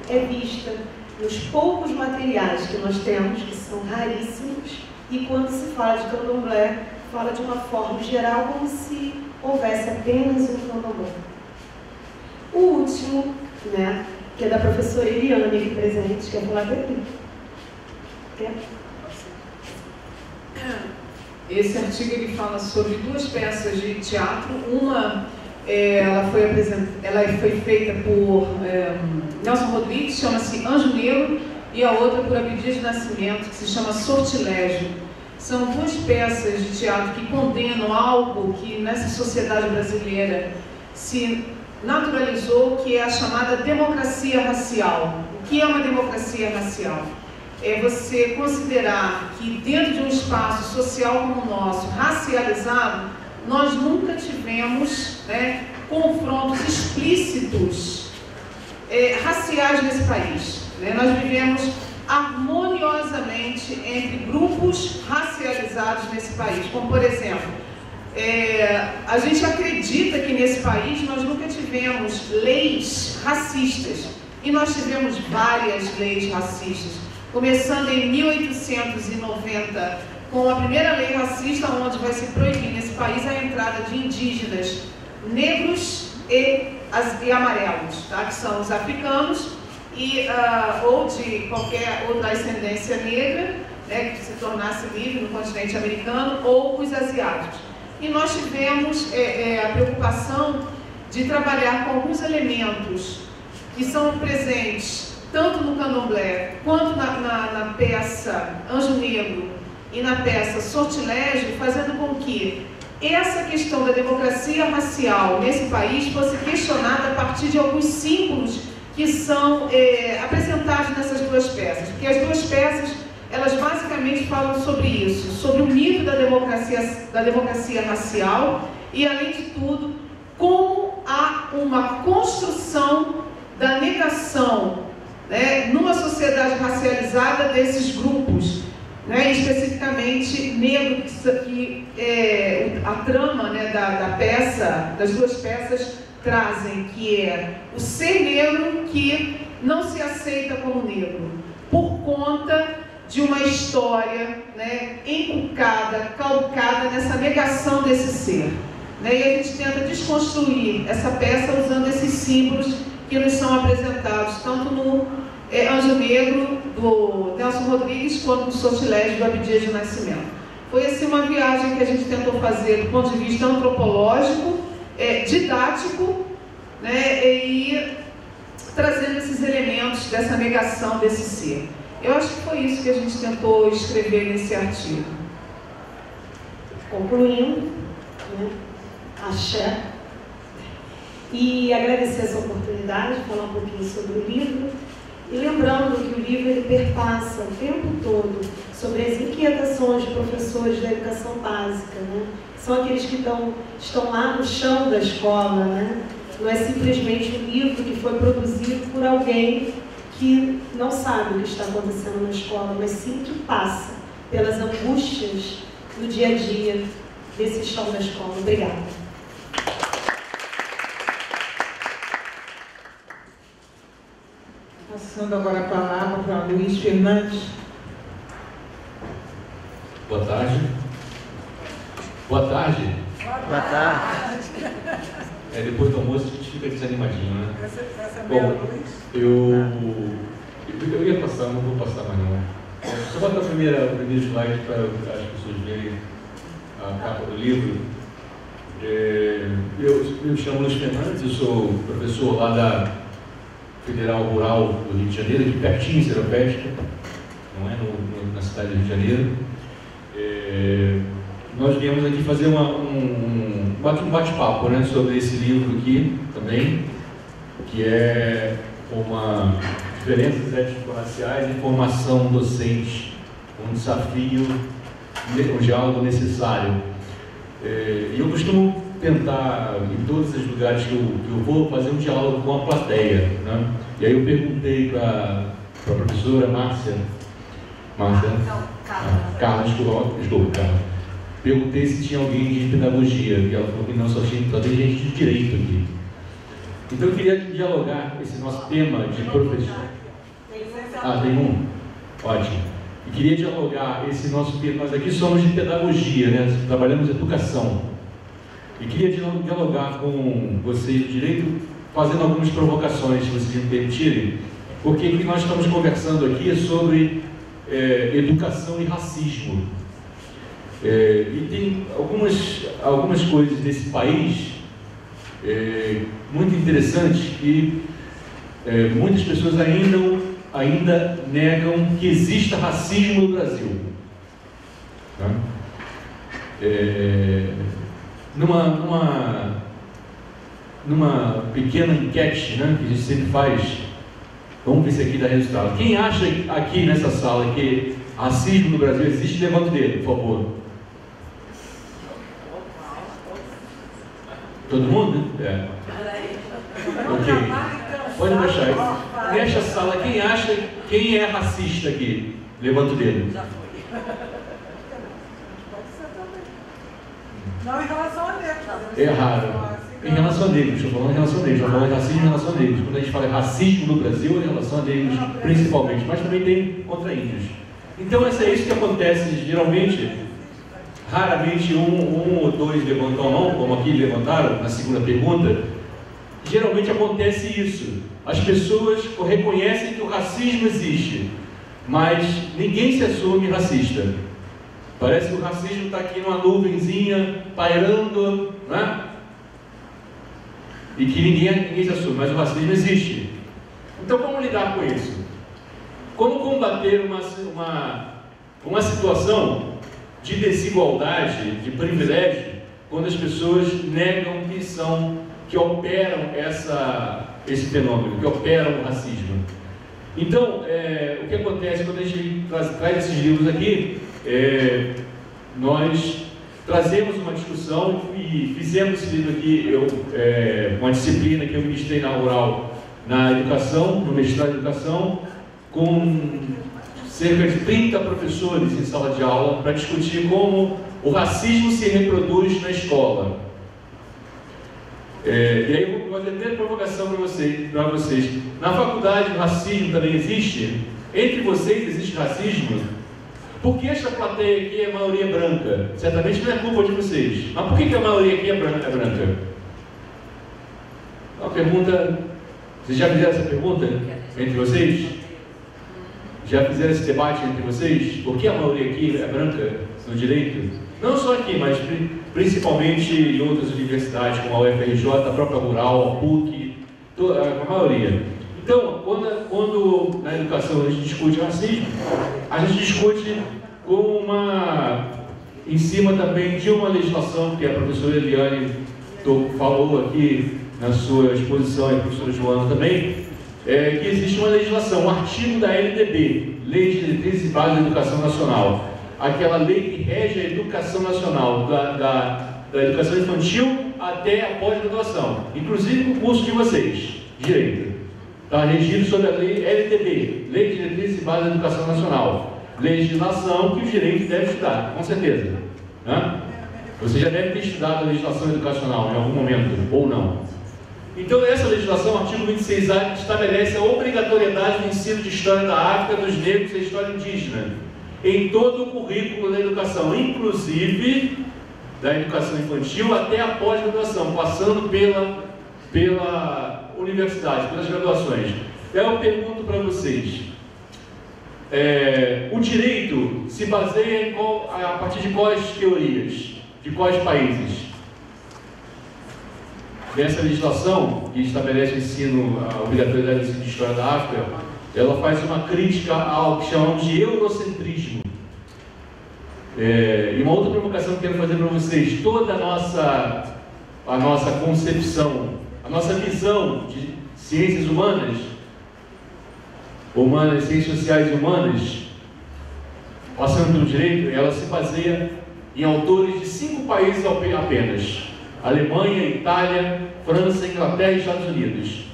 é vista nos poucos materiais que nós temos, que são raríssimos, e quando se fala de Candomblé, fala de uma forma geral, como se houvesse apenas um Candomblé. O último, que é da professora Eliane aqui presente, quer falar dele? Esse artigo ele fala sobre duas peças de teatro. Uma, ela foi feita por Nelson Rodrigues, chama-se Anjo Negro, e a outra por Abdias de Nascimento, que se chama Sortilégio. São duas peças de teatro que condenam algo que nessa sociedade brasileira se naturalizou, que é a chamada democracia racial. O que é uma democracia racial? É você considerar que dentro de um espaço social como o nosso, racializado, nós nunca tivemos confrontos explícitos raciais nesse país. Nós vivemos harmoniosamente entre grupos racializados nesse país, como por exemplo, a gente acredita que nesse país nós nunca tivemos leis racistas, e nós tivemos várias leis racistas, começando em 1890, com a primeira lei racista, onde vai se proibir nesse país a entrada de indígenas, negros e amarelos, tá? Que são os africanos, ou de qualquer outra ascendência negra, que se tornasse livre no continente americano, ou os asiáticos. E nós tivemos a preocupação de trabalhar com alguns elementos que são presentes tanto no Candomblé, quanto na peça Anjo Negro e na peça Sortilégio, fazendo com que essa questão da democracia racial nesse país fosse questionada a partir de alguns símbolos que são apresentados nessas duas peças. Porque as duas peças, elas basicamente falam sobre isso, sobre o mito da democracia racial e, além de tudo, como há uma construção da negação numa sociedade racializada desses grupos, especificamente negro, que a trama da peça, das duas peças, trazem, que é o ser negro que não se aceita como negro, por conta de uma história encucada, calcada nessa negação desse ser. E a gente tenta desconstruir essa peça usando esses símbolos que nos são apresentados tanto no Anjo Negro, do Nelson Rodrigues, quanto no Sortilégio, do Abdias de Nascimento. Foi assim uma viagem que a gente tentou fazer do ponto de vista antropológico, didático, e trazendo esses elementos dessa negação desse ser. Eu acho que foi isso que a gente tentou escrever nesse artigo. Concluindo, axé. E agradecer essa oportunidade de falar um pouquinho sobre o livro. E lembrando que o livro ele perpassa o tempo todo sobre as inquietações de professores da educação básica, São aqueles que estão lá no chão da escola, Não é simplesmente um livro que foi produzido por alguém que não sabe o que está acontecendo na escola, mas sim que passa pelas angústias do dia a dia desse chão da escola. Obrigada. Passando agora a palavra para Luiz Fernandes. Boa tarde. Boa tarde. Boa tarde. Depois do almoço a gente fica desanimadinho, né? Bom, eu ia passar, não vou passar mais não. Só bota o primeiro slide para as pessoas verem a capa do livro. Eu me chamo Luiz Fernandes, eu sou professor lá da Federal Rural do Rio de Janeiro, aqui pertinho em Seropédica, não é? Na cidade do Rio de Janeiro. Nós viemos aqui fazer um bate-papo, né, sobre esse livro aqui também, que é uma diferenças étnico-raciais e formação docente, um desafio, um diálogo necessário. E eu costumo tentar, em todos os lugares que eu vou, fazer um diálogo com a plateia, né? E aí eu perguntei para a professora Carla. Perguntei se tinha alguém de pedagogia, e ela falou que não, só tem gente de direito aqui. Então eu queria dialogar esse nosso tema de professor. Tem um? Ótimo. E queria dialogar esse nosso tema. Nós aqui somos de pedagogia, né? Trabalhamos educação. E queria dialogar com vocês de direito, fazendo algumas provocações, se vocês me permitirem, porque o que nós estamos conversando aqui é sobre educação e racismo. E tem algumas coisas desse país muito interessantes que muitas pessoas ainda negam que exista racismo no Brasil. Tá? Numa pequena enquete, né, que a gente sempre faz, vamos ver se aqui dá resultado. Quem acha aqui nessa sala que racismo no Brasil existe, levanta o dedo, por favor. Todo mundo? Ok. Pode deixar aí. Nesta sala, quem é racista aqui? Levanta o dedo. Já foi. Não, em relação a negros. É raro. Em relação a negros, estou falando em relação a negros, estou falando de racismo em relação a negros. Quando a gente fala racismo no Brasil, é em relação a negros principalmente, mas também tem contra índios. Então, é isso que acontece geralmente. Raramente um ou dois levantam a mão, como aqui levantaram na segunda pergunta. Geralmente acontece isso. As pessoas reconhecem que o racismo existe, mas ninguém se assume racista. Parece que o racismo está aqui numa nuvenzinha, pairando, né? E que ninguém se assume, mas o racismo existe. Então, como lidar com isso? Como combater uma situação de desigualdade, de privilégio, quando as pessoas negam que operam esse fenômeno, que operam o racismo? Então, o que acontece quando a gente traz esses livros aqui, nós trazemos uma discussão e fizemos esse livro aqui, uma disciplina que eu ministrei na Rural, na educação, no mestrado em educação, com cerca de 30 professores em sala de aula para discutir como o racismo se reproduz na escola. E aí eu vou fazer até provocação para vocês. Na faculdade o racismo também existe? Entre vocês existe racismo? Por que esta plateia aqui é a maioria branca? Certamente não é culpa de vocês. Mas por que a maioria aqui é branca? Uma pergunta... Vocês já fizeram essa pergunta entre vocês? Já fizeram esse debate entre vocês? Por que a maioria aqui é branca no direito? Não só aqui, mas principalmente em outras universidades, como a UFRJ, a própria Rural, a PUC, a maioria. Então, quando na educação a gente discute racismo, a gente discute em cima também de uma legislação que a professora Eliane falou aqui na sua exposição, e a professora Joana também, que existe uma legislação, um artigo da LDB, Lei de Diretrizes e Bases da Educação Nacional, aquela lei que rege a educação nacional, da educação infantil até a pós-graduação, inclusive o curso de vocês, Direito. Está regido sob a lei LDB, Lei de Diretrizes e Bases da Educação Nacional, legislação que os direitos devem estudar, com certeza. Né? Você já deve ter estudado a legislação educacional em algum momento, ou não. Então, essa legislação, artigo 26A, estabelece a obrigatoriedade do ensino de história da África, dos negros e da história indígena. em todo o currículo da educação, inclusive da educação infantil até a pós-graduação, passando pela universidade, pelas graduações. Eu pergunto para vocês, o direito se baseia a partir de quais teorias, de quais países? Essa legislação que estabelece o ensino, a obrigatoriedade do ensino de História da África, ela faz uma crítica ao que chamamos de eurocentrismo. E uma outra provocação que eu quero fazer para vocês: toda a nossa concepção, a nossa visão de ciências humanas, ciências sociais e humanas, passando pelo direito, ela se baseia em autores de 5 países apenas: Alemanha, Itália, França, Inglaterra e Estados Unidos.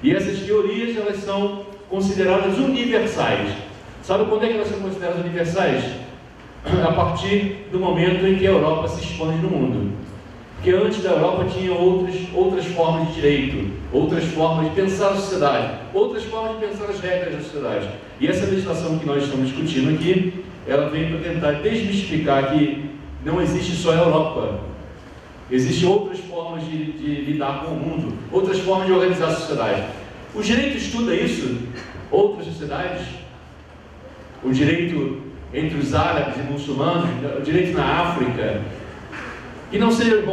E essas teorias, elas são consideradas universais. Sabe quando é que elas são consideradas universais? A partir do momento em que a Europa se expande no mundo. Porque antes da Europa tinha outras formas de direito, outras formas de pensar a sociedade, outras formas de pensar as regras da sociedade. E essa legislação que nós estamos discutindo aqui, ela vem para tentar desmistificar que não existe só a Europa. Existem outras formas de lidar com o mundo, outras formas de organizar a sociedade. O direito estuda isso, outras sociedades, o direito entre os árabes e muçulmanos, o direito na África, que não seja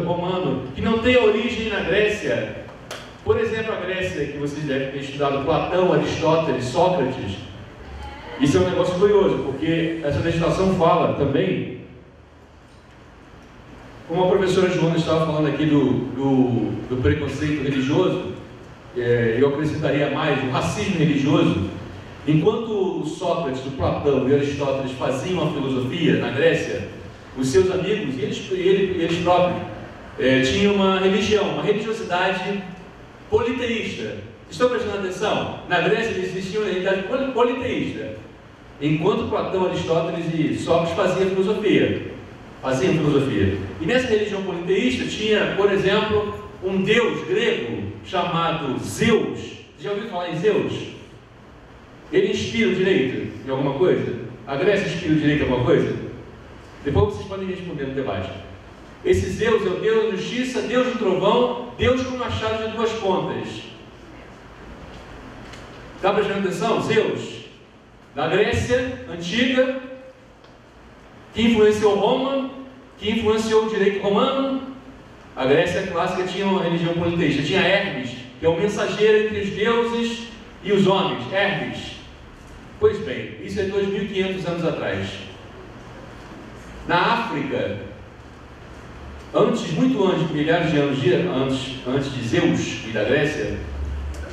romano, que não tenha origem na Grécia. Por exemplo, a Grécia, que vocês devem ter estudado Platão, Aristóteles, Sócrates. Isso é um negócio curioso, porque essa legislação fala também, como a professora Joana estava falando aqui do preconceito religioso, eu acrescentaria mais, o racismo religioso. Enquanto Sócrates, o Platão e Aristóteles faziam a filosofia na Grécia, os seus amigos e eles próprios tinham uma religião, uma religiosidade politeísta. Estão prestando atenção? Na Grécia existia uma religiosidade politeísta, enquanto Platão, Aristóteles e Sócrates faziam filosofia. E nessa religião politeísta tinha, por exemplo, um deus grego chamado Zeus. Já ouviu falar em Zeus? Ele inspira o direito em alguma coisa? A Grécia inspira o direito em alguma coisa? Depois vocês podem responder no debate. Esse Zeus é o Deus da justiça, Deus do trovão, Deus com machado de 2 pontas. Está prestando atenção? Zeus, na Grécia antiga, que influenciou Roma, que influenciou o direito romano. A Grécia clássica tinha uma religião politeísta. Tinha Hermes, que é o mensageiro entre os deuses e os homens. Hermes. Pois bem, isso é 2.500 anos atrás. Na África, muito antes, milhares de anos antes de Zeus e da Grécia,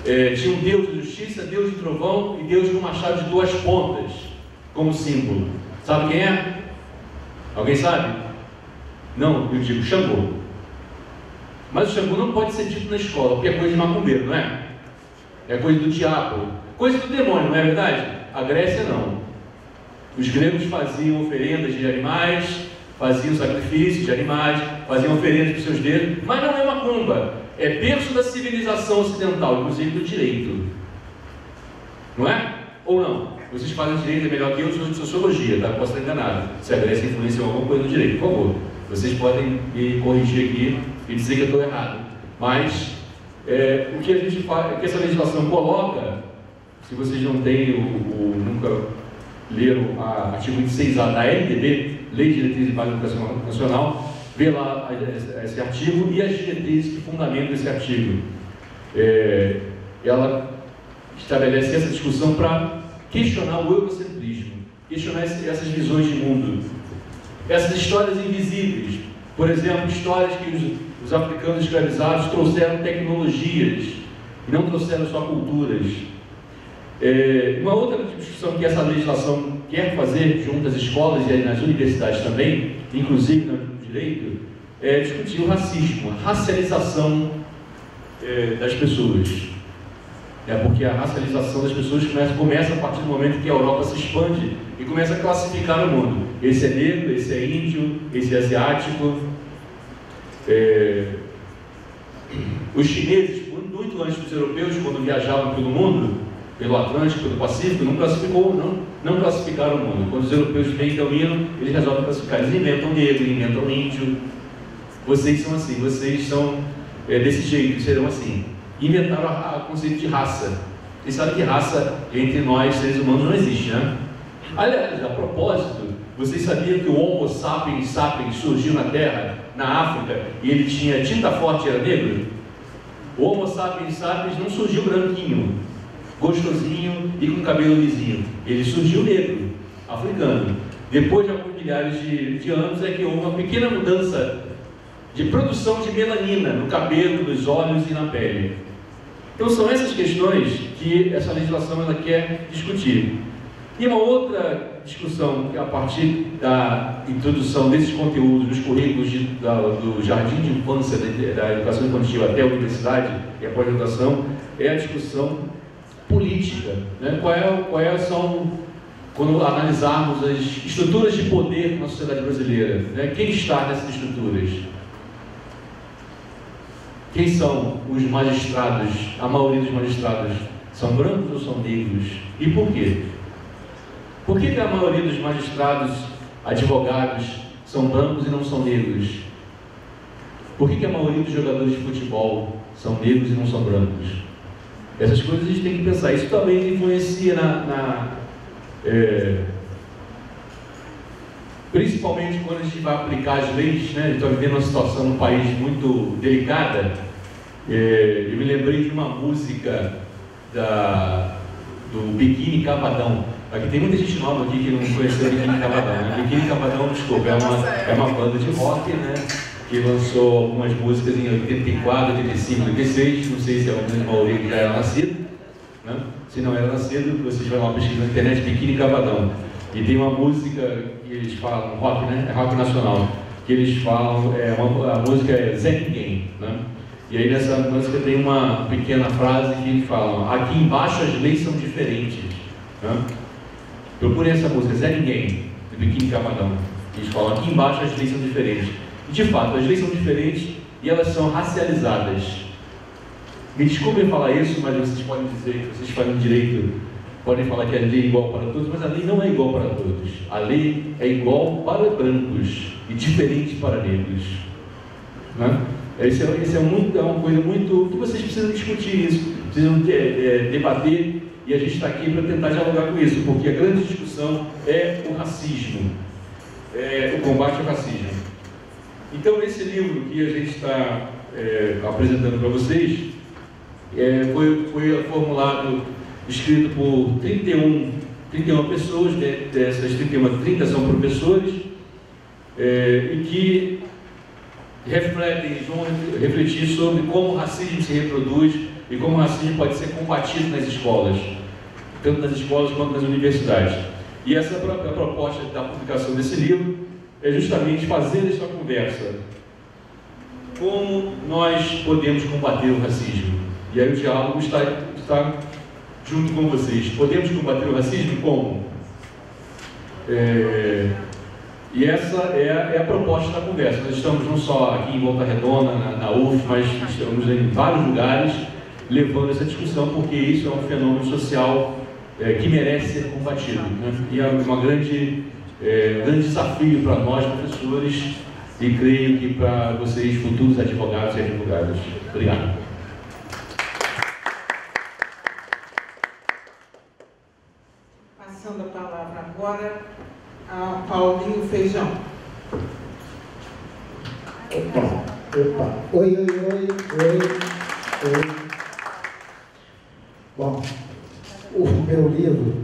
tinha um Deus de justiça, Deus de trovão e Deus com um machado de 2 pontas, como símbolo. Sabe quem é? Alguém sabe? Não, eu digo Xangô. Mas o Xangô não pode ser dito na escola, porque é coisa de macumbeiro, não é? É coisa do diabo, coisa do demônio, não é verdade? A Grécia não. Os gregos faziam oferendas de animais, faziam sacrifícios de animais, faziam oferendas para os seus deuses, mas não é macumba, é berço da civilização ocidental, inclusive do direito. Não é? Ou não? Vocês fazem direito, é melhor que eu, sou de sociologia, tá? Posso estar enganado. Se a Grécia influenciou alguma coisa no direito, por favor. Vocês podem me corrigir aqui e dizer que eu estou errado. Mas o que a gente faz, o que essa legislação coloca, se vocês não têm nunca leram o artigo 26A da LDB, Lei de Diretrizes e Base da Educação Nacional, vê lá esse artigo e as diretrizes que fundamentam esse artigo. Ela estabelece essa discussão para questionar o eurocentrismo, questionar essas visões de mundo, essas histórias invisíveis. Por exemplo, histórias que os africanos escravizados trouxeram tecnologias e não trouxeram só culturas. Uma outra discussão que essa legislação quer fazer junto às escolas e nas universidades também, inclusive no direito, é discutir o racismo, a racialização das pessoas. Porque a racialização das pessoas começa a partir do momento que a Europa se expande e começa a classificar o mundo. Esse é negro, esse é índio, esse é asiático. Os chineses, muito antes dos europeus, quando viajavam pelo mundo, pelo Atlântico, pelo Pacífico, não classificaram o mundo. Quando os europeus vêm dominam, eles resolvem classificar. Eles inventam negro, inventam índio. Vocês são assim, vocês são desse jeito, serão assim. Inventaram o conceito de raça. Vocês sabem que raça entre nós, seres humanos, não existe, né? Aliás, a propósito, vocês sabiam que o Homo sapiens sapiens surgiu na Terra, na África, e ele tinha tinta forte e era negro? O Homo sapiens sapiens não surgiu branquinho, gostosinho e com cabelo lisinho. Ele surgiu negro, africano. Depois de alguns milhares de anos é que houve uma pequena mudança de produção de melanina no cabelo, nos olhos e na pele. Então são essas questões que essa legislação ela quer discutir. E uma outra discussão, a partir da introdução desses conteúdos nos currículos do jardim de infância, da educação infantil até a universidade e a pós-graduação, é a discussão política. Né? São, quando analisarmos as estruturas de poder na sociedade brasileira, né? Quem está nessas estruturas? Quem são os magistrados? A maioria dos magistrados são brancos ou são negros? E por quê? Por que a maioria dos magistrados, advogados, são brancos e não são negros? Por que a maioria dos jogadores de futebol são negros e não são brancos? Essas coisas a gente tem que pensar. Isso também influencia principalmente quando a gente vai aplicar as leis, né? Estou vivendo uma situação no país muito delicada. Eu me lembrei de uma música do Biquíni Cavadão. Aqui tem muita gente nova aqui que não conheceu o Biquíni Cavadão, né? Biquíni Cavadão, desculpa, é uma banda de rock, né? Que lançou algumas músicas em 84, 85, 86, não sei se é a grande maioria que já era nascido, né? Se não era nascido, vocês vão lá pesquisar na internet, Biquíni Cavadão. E tem uma música que eles falam, rock, né? É rock nacional, que eles falam, a música é Zé Ninguém, né? E aí nessa música tem uma pequena frase que eles falam, aqui embaixo as leis são diferentes, né? Procurem essa música, Zé Ninguém, do Biquíni Cavadão. Eles falam, aqui embaixo as leis são diferentes. E de fato, as leis são diferentes e elas são racializadas. Me desculpem falar isso, mas vocês podem dizer, vocês fazem direito, podem falar que a lei é igual para todos, mas a lei não é igual para todos. A lei é igual para brancos e diferente para negros. Né? Isso é uma coisa muito que vocês precisam discutir isso, precisam debater, e a gente está aqui para tentar dialogar com isso, porque a grande discussão é o racismo, o combate ao racismo. Então esse livro que a gente está apresentando para vocês foi formulado, escrito por 31 pessoas, dessas 31, 30 são professores, e que vão refletir sobre como o racismo se reproduz e como o racismo pode ser combatido nas escolas, tanto nas escolas quanto nas universidades. E essa própria proposta da publicação desse livro é justamente fazer essa conversa. Como nós podemos combater o racismo? E aí o diálogo está junto com vocês. Podemos combater o racismo como? E essa é a proposta da conversa. Nós estamos não só aqui em Volta Redonda, na UF, mas estamos em vários lugares levando essa discussão, porque isso é um fenômeno social que merece ser combatido, né? E é um grande desafio para nós, professores, e creio que para vocês, futuros advogados e advogadas. Obrigado. Passando a palavra agora a Paulinho Feijão. Opa. Oi. Bom, o meu livro,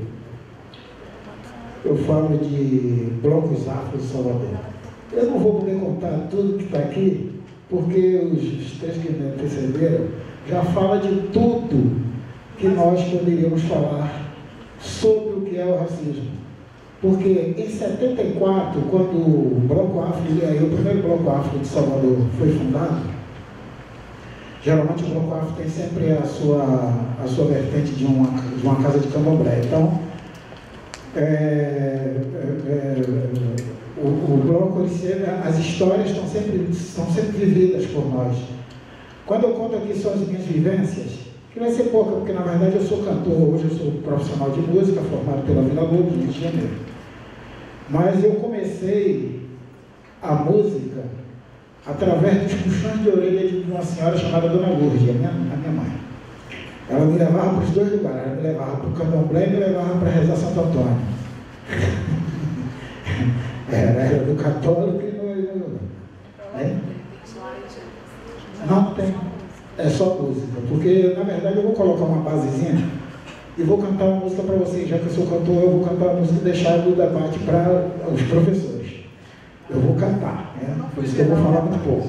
eu falo de blocos afros de Salvador. Eu não vou poder contar tudo que está aqui, porque os três que me antecederam já falam de tudo que nós poderíamos falar sobre o que é o racismo. Porque em 74, quando o Bloco Afro, o primeiro Bloco Afro de Salvador foi fundado, geralmente o Bloco Afro tem sempre a sua vertente de uma casa de candomblé. Então, o bloco, as histórias são sempre vividas por nós. Quando eu conto aqui só as minhas vivências, que vai ser pouca, porque na verdade eu sou cantor, hoje eu sou profissional de música, formado pela Vila Lobos, Rio de Janeiro. Mas eu comecei a música através dos puxões de orelha de uma senhora chamada Dona Lourdes, a minha mãe. Ela me levava para os dois lugares, ela me levava para o candomblé e me levava para rezar Santo Antônio. Era do católico e não tem. É só música, porque na verdade eu vou colocar uma basezinha e vou cantar uma música para vocês. Já que eu sou cantor, eu vou cantar uma música e deixar o debate para os professores. Eu vou cantar, né? Por isso que eu vou falar muito pouco.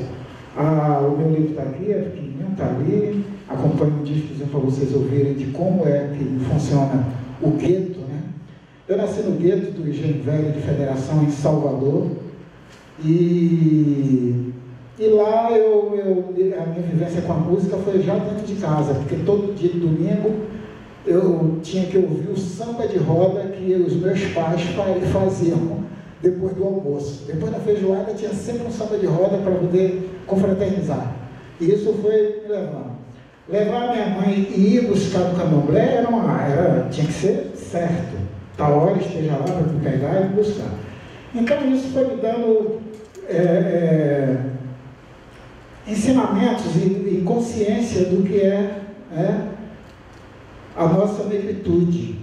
O meu livro está aqui, é pequenininho, está ali. Acompanho um discozinho para vocês ouvirem de como é que funciona o gueto, né? Eu nasci no gueto do Engenho Velho de Federação em Salvador e lá a minha vivência com a música foi já dentro de casa, porque todo dia de domingo eu tinha que ouvir o samba de roda que os meus pais faziam depois do almoço. Depois da feijoada tinha sempre um samba de roda para poder confraternizar. E isso foi me levando. Levar a minha mãe e ir buscar no candomblé tinha que ser certo. Tal hora esteja lá para me pegar e me buscar. Então isso foi me dando ensinamentos e consciência do que é a nossa negritude.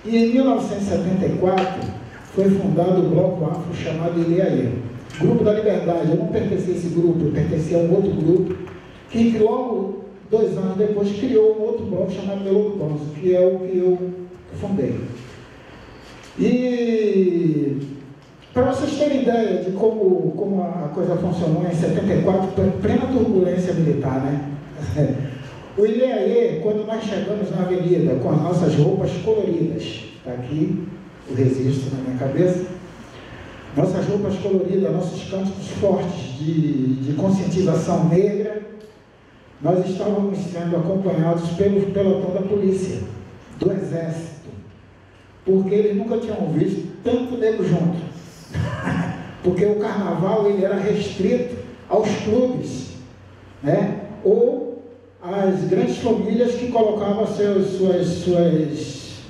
E em 1974 foi fundado o bloco afro chamado Ilhaê, Grupo da Liberdade. Eu não pertencia a esse grupo, eu pertencia a um outro grupo que logo 2 anos depois criou um outro bloco chamado Melô do Bronze, que é o que eu fundei. E para vocês terem ideia de como a coisa funcionou em 74, plena turbulência militar, né? O Ilhaê, quando nós chegamos na avenida com as nossas roupas coloridas, está aqui o registro na minha cabeça, nossas roupas coloridas, nossos cânticos fortes de conscientização negra, nós estávamos sendo acompanhados pelo pelotão da polícia, do exército, porque eles nunca tinham visto tanto negro junto. Porque o carnaval ele era restrito aos clubes, né? Ou às grandes famílias que colocavam suas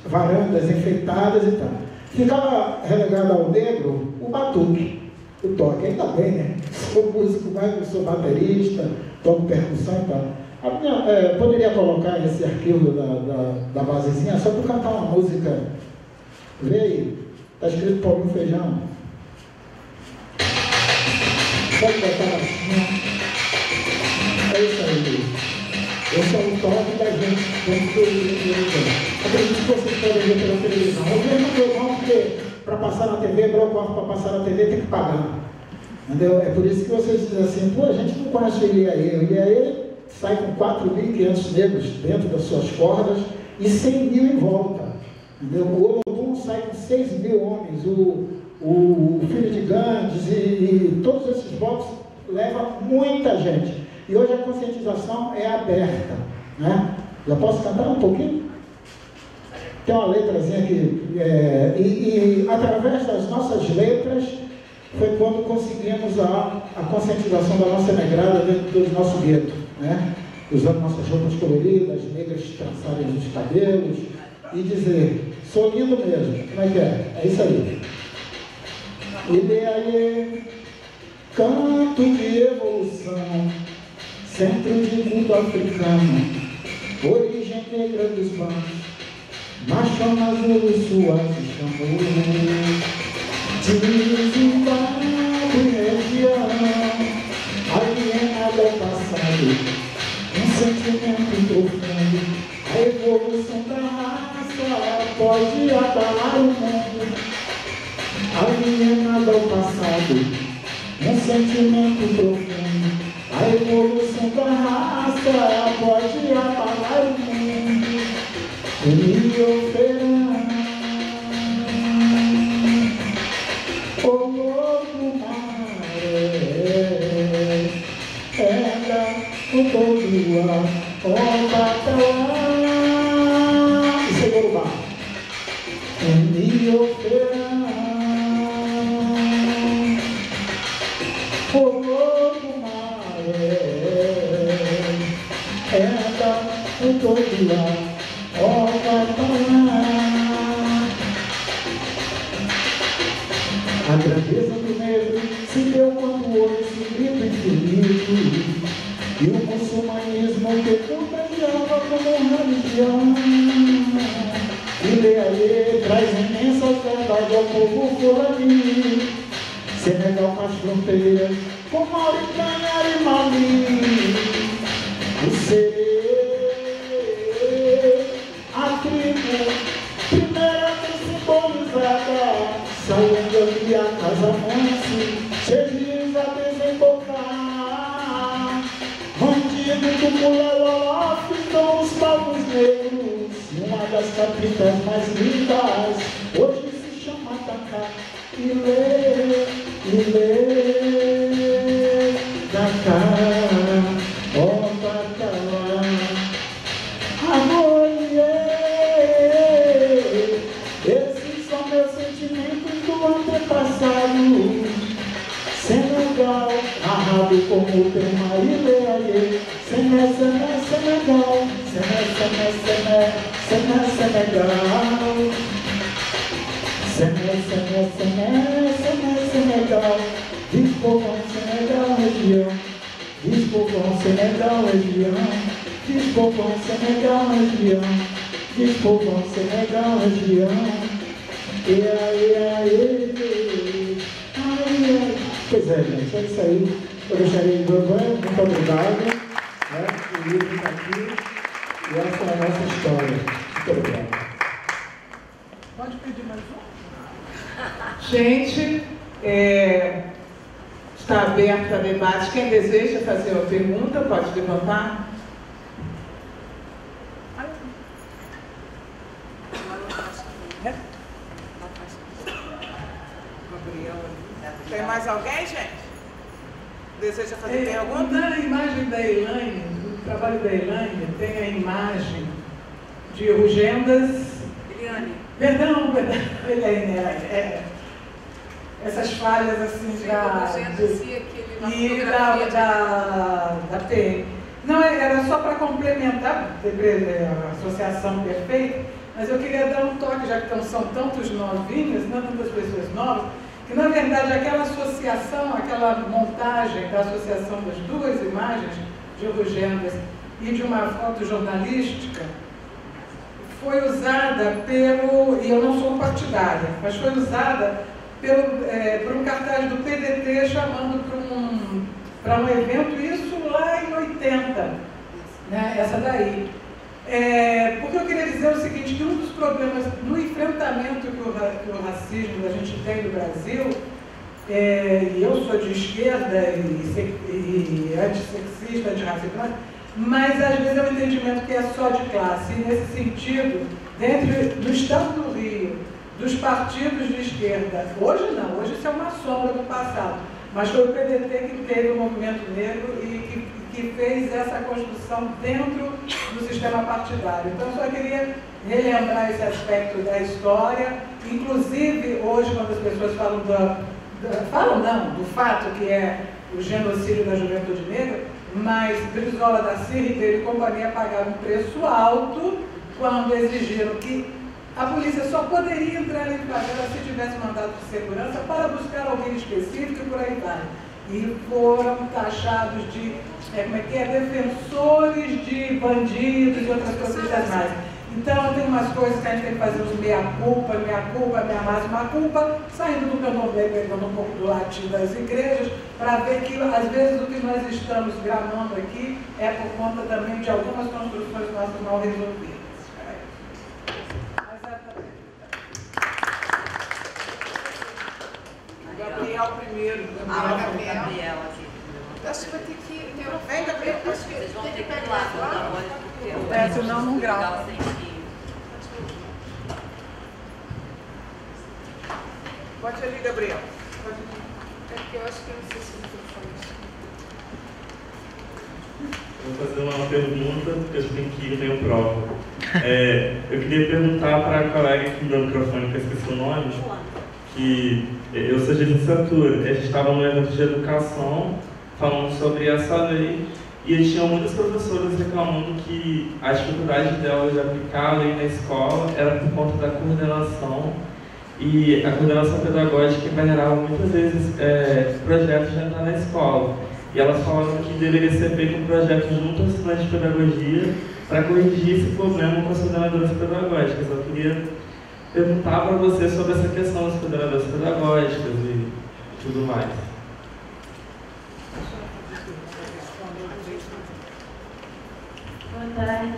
varandas enfeitadas e tal. Ficava relegado ao negro o batuque, o toque. Ainda bem, né? Sou músico, mas eu sou baterista, toco percussão e tal. Poderia colocar esse arquivo da basezinha só para cantar uma música. Vê aí, está escrito Paulinho Feijão. Pode botar assim. É isso aí. Esse é o toque da gente dentro do. Acredito que vocês podem ver pela televisão. Eu vejo no meu irmão porque para passar na TV, bloco para passar na TV tem que pagar. Entendeu? É por isso que vocês dizem assim, pô, a gente não conhece o Ilhaê. O Ilhaê sai com 4.500 negros dentro das suas cordas e 100 mil em volta. Entendeu? O Olodum sai com 6 mil homens. O Filho de Gandes e todos esses blocos levam muita gente. E hoje a conscientização é aberta, né? Já posso cantar um pouquinho? Tem uma letrazinha aqui. E através das nossas letras foi quando conseguimos a conscientização da nossa negrada dentro do nosso gueto, né? Usando nossas roupas coloridas, negras trançarem os cabelos e dizer, sou lindo mesmo. Como é que é? É isso aí. Ilhaê, canto de evolução, centro de culto africano, origem negra dos bancos, Machona Zulu Suave chamou, de Zimbábue região, alienada ao passado, um sentimento profundo, a evolução da raça pode abalar o mundo. Alienado ao passado, um sentimento profundo, a evolução da raça pode abalar o mundo. O Nioferã, o lobo maré, era o Todua, o Bacalá. Isso é Yorubá. O Nioferã, o lobo maré, era o todo lado. Ó, Catalá. A grandeza do negro se deu quando houve esse grito infinito, e o muçulmanismo que contagiava como religião. Ileaê traz imensa verdade ao povo fulani. Senegal faz fronteira com Mauritânia e Mali. O Serê, a tribo, primeira vez simbolizada. Saúde a casa manse, feliz a desembocar. Bandido do Mulelolof são os povos negros, e uma das capitais mais lindas hoje se chama Dakar. Ilê, Dakar, ó Dakar. Amor, esses são meus sentimentos do antepassado. Senegal, narrado como teu marido é aí. Senegal, Senegal. Senegal, diz povão Senegal região, diz povão Senegal região, diz povão Senegal região, diz povão Senegal região. Pois é, gente, é isso aí. Eu gostaria de dizer muito obrigado. O livro está aqui e essa é a nossa história. Muito obrigado. Pode pedir mais um? Gente, está aberto a debate. Quem deseja fazer uma pergunta, pode levantar. Tem mais alguém, gente? Deseja fazer pergunta? Na imagem da Elaine, no trabalho da Elaine, tem a imagem de Rugendas. Eliane. Perdão, Elaine, essas falhas assim da PM. Não, era só para complementar a associação perfeita, mas eu queria dar um toque, já que são tantos novinhos, não tantas pessoas novas, que na verdade aquela associação, aquela montagem da associação das duas imagens de Rugendas e de uma foto jornalística foi usada e eu não sou partidária, mas foi usada por um cartaz do PDT chamando para um evento, isso lá em 80, né, essa daí. Porque eu queria dizer o seguinte, que um dos problemas no enfrentamento que o racismo a gente tem no Brasil, e eu sou de esquerda e antissexista, antirracista, mas às vezes é um entendimento que é só de classe, e nesse sentido, dentro do Estado do Rio, dos partidos de esquerda, hoje não, hoje isso é uma sombra do passado, mas foi o PDT que teve o movimento negro e que fez essa construção dentro do sistema partidário. Então, eu só queria relembrar esse aspecto da história, inclusive hoje, quando as pessoas falam do fato que é o genocídio da juventude negra, mas Brizola da Silva e companhia pagaram um preço alto quando exigiram que a polícia só poderia entrar em favela se tivesse mandado de segurança para buscar alguém específico e por aí vai. E foram taxados de defensores de bandidos e outras coisas mais. Então, tem umas coisas que a gente tem que fazer uns meia-culpa, máxima culpa, saindo do candomblé, pegando um pouco do latim das igrejas, para ver que, às vezes, o que nós estamos gramando aqui é por conta também de algumas construções nossas mal resolvidas. Gabriel primeiro. Gabriel aqui. Acho que vai ter que... Vem, Gabriel. Acho que Vocês vão ter que ir lá, senão não grava. Pode ali, Gabriel. É porque eu acho que eu não sei se o microfone. Vou fazer uma pergunta, porque eu tenho que ir, eu tenho prova. Eu queria perguntar para a colega que me deu o microfone, que eu esqueci o nome, que eu sou de licenciatura. A gente estava no evento de educação falando sobre essa lei E tinham muitas professoras reclamando que a dificuldade delas de aplicar a lei na escola era por conta da coordenação, e a coordenação pedagógica encarregava muitas vezes projetos de entrar na escola. E elas falaram que deveria ser feito um projeto junto ao estudante de pedagogia para corrigir esse problema com as coordenadoras pedagógicas. Eu queria perguntar para você sobre essa questão das coordenadoras pedagógicas e tudo mais. Boa tarde.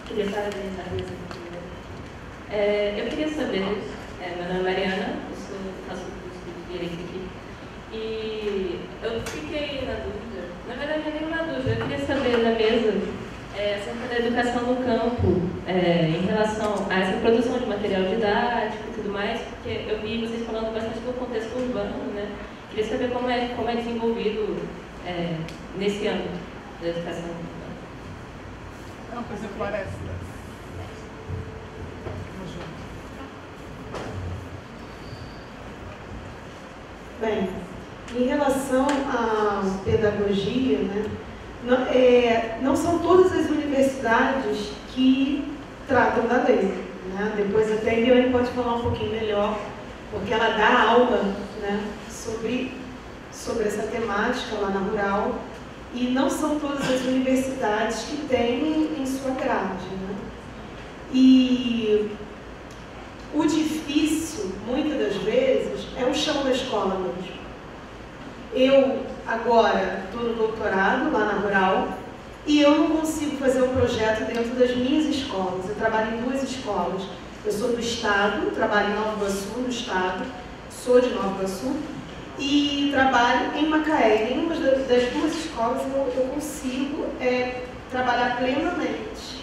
Queria parabenizar a mesa primeiro. Eu queria saber, meu nome é Mariana, faço o curso de Direito aqui, e eu fiquei na dúvida, na verdade não é nenhuma dúvida, eu queria saber da mesa acerca da educação no campo, em relação a essa produção de material didático e tudo mais, porque eu vi vocês falando bastante do contexto urbano, né? Queria saber como é desenvolvido nesse âmbito da educação urbana. Não, por exemplo, parece. Bem, em relação à pedagogia, né, não são todas as universidades que tratam da lei. Né? Depois até a Eliane pode falar um pouquinho melhor, porque ela dá aula, né, sobre essa temática lá na Rural, e não são todas as universidades que têm em sua grade. Né? E o difícil, muitas das vezes, é o chão da escola mesmo. Eu, agora, estou no doutorado lá na Rural e eu não consigo fazer um projeto dentro das minhas escolas. Eu trabalho em 2 escolas. Eu sou do Estado, trabalho em Nova Iguaçu, do Estado, sou de Nova Iguaçu, e trabalho em Macaé. Em nenhuma das 2 escolas eu consigo trabalhar plenamente.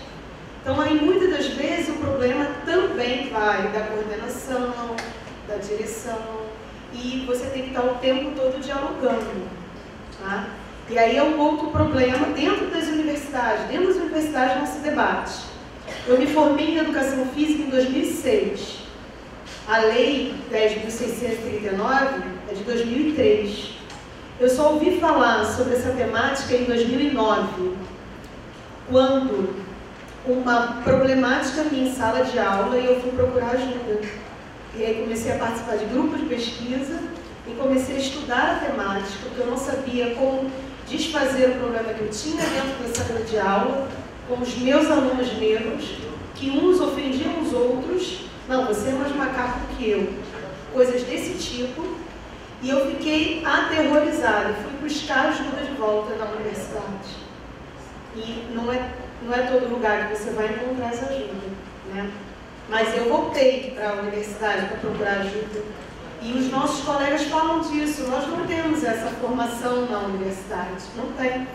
Então, aí, muitas das vezes, o problema também vai da coordenação, da direção, e você tem que estar o tempo todo dialogando. Tá? E aí é um outro problema dentro das universidades. Dentro das universidades não se debate. Eu me formei em Educação Física em 2006. A Lei 10.639 é de 2003. Eu só ouvi falar sobre essa temática em 2009, quando uma problemática minha em sala de aula e eu fui procurar ajuda. E aí comecei a participar de grupos de pesquisa e comecei a estudar a temática, porque eu não sabia como desfazer o problema que eu tinha dentro da sala de aula com os meus alunos negros, que uns ofendiam os outros. Não, você é mais macaco que eu. Coisas desse tipo. E eu fiquei aterrorizada. Fui buscar ajuda de volta na universidade. E não é todo lugar que você vai encontrar essa ajuda, né? Mas eu voltei para a universidade para procurar ajuda. E os nossos colegas falam disso. Nós não temos essa formação na universidade. Não tem.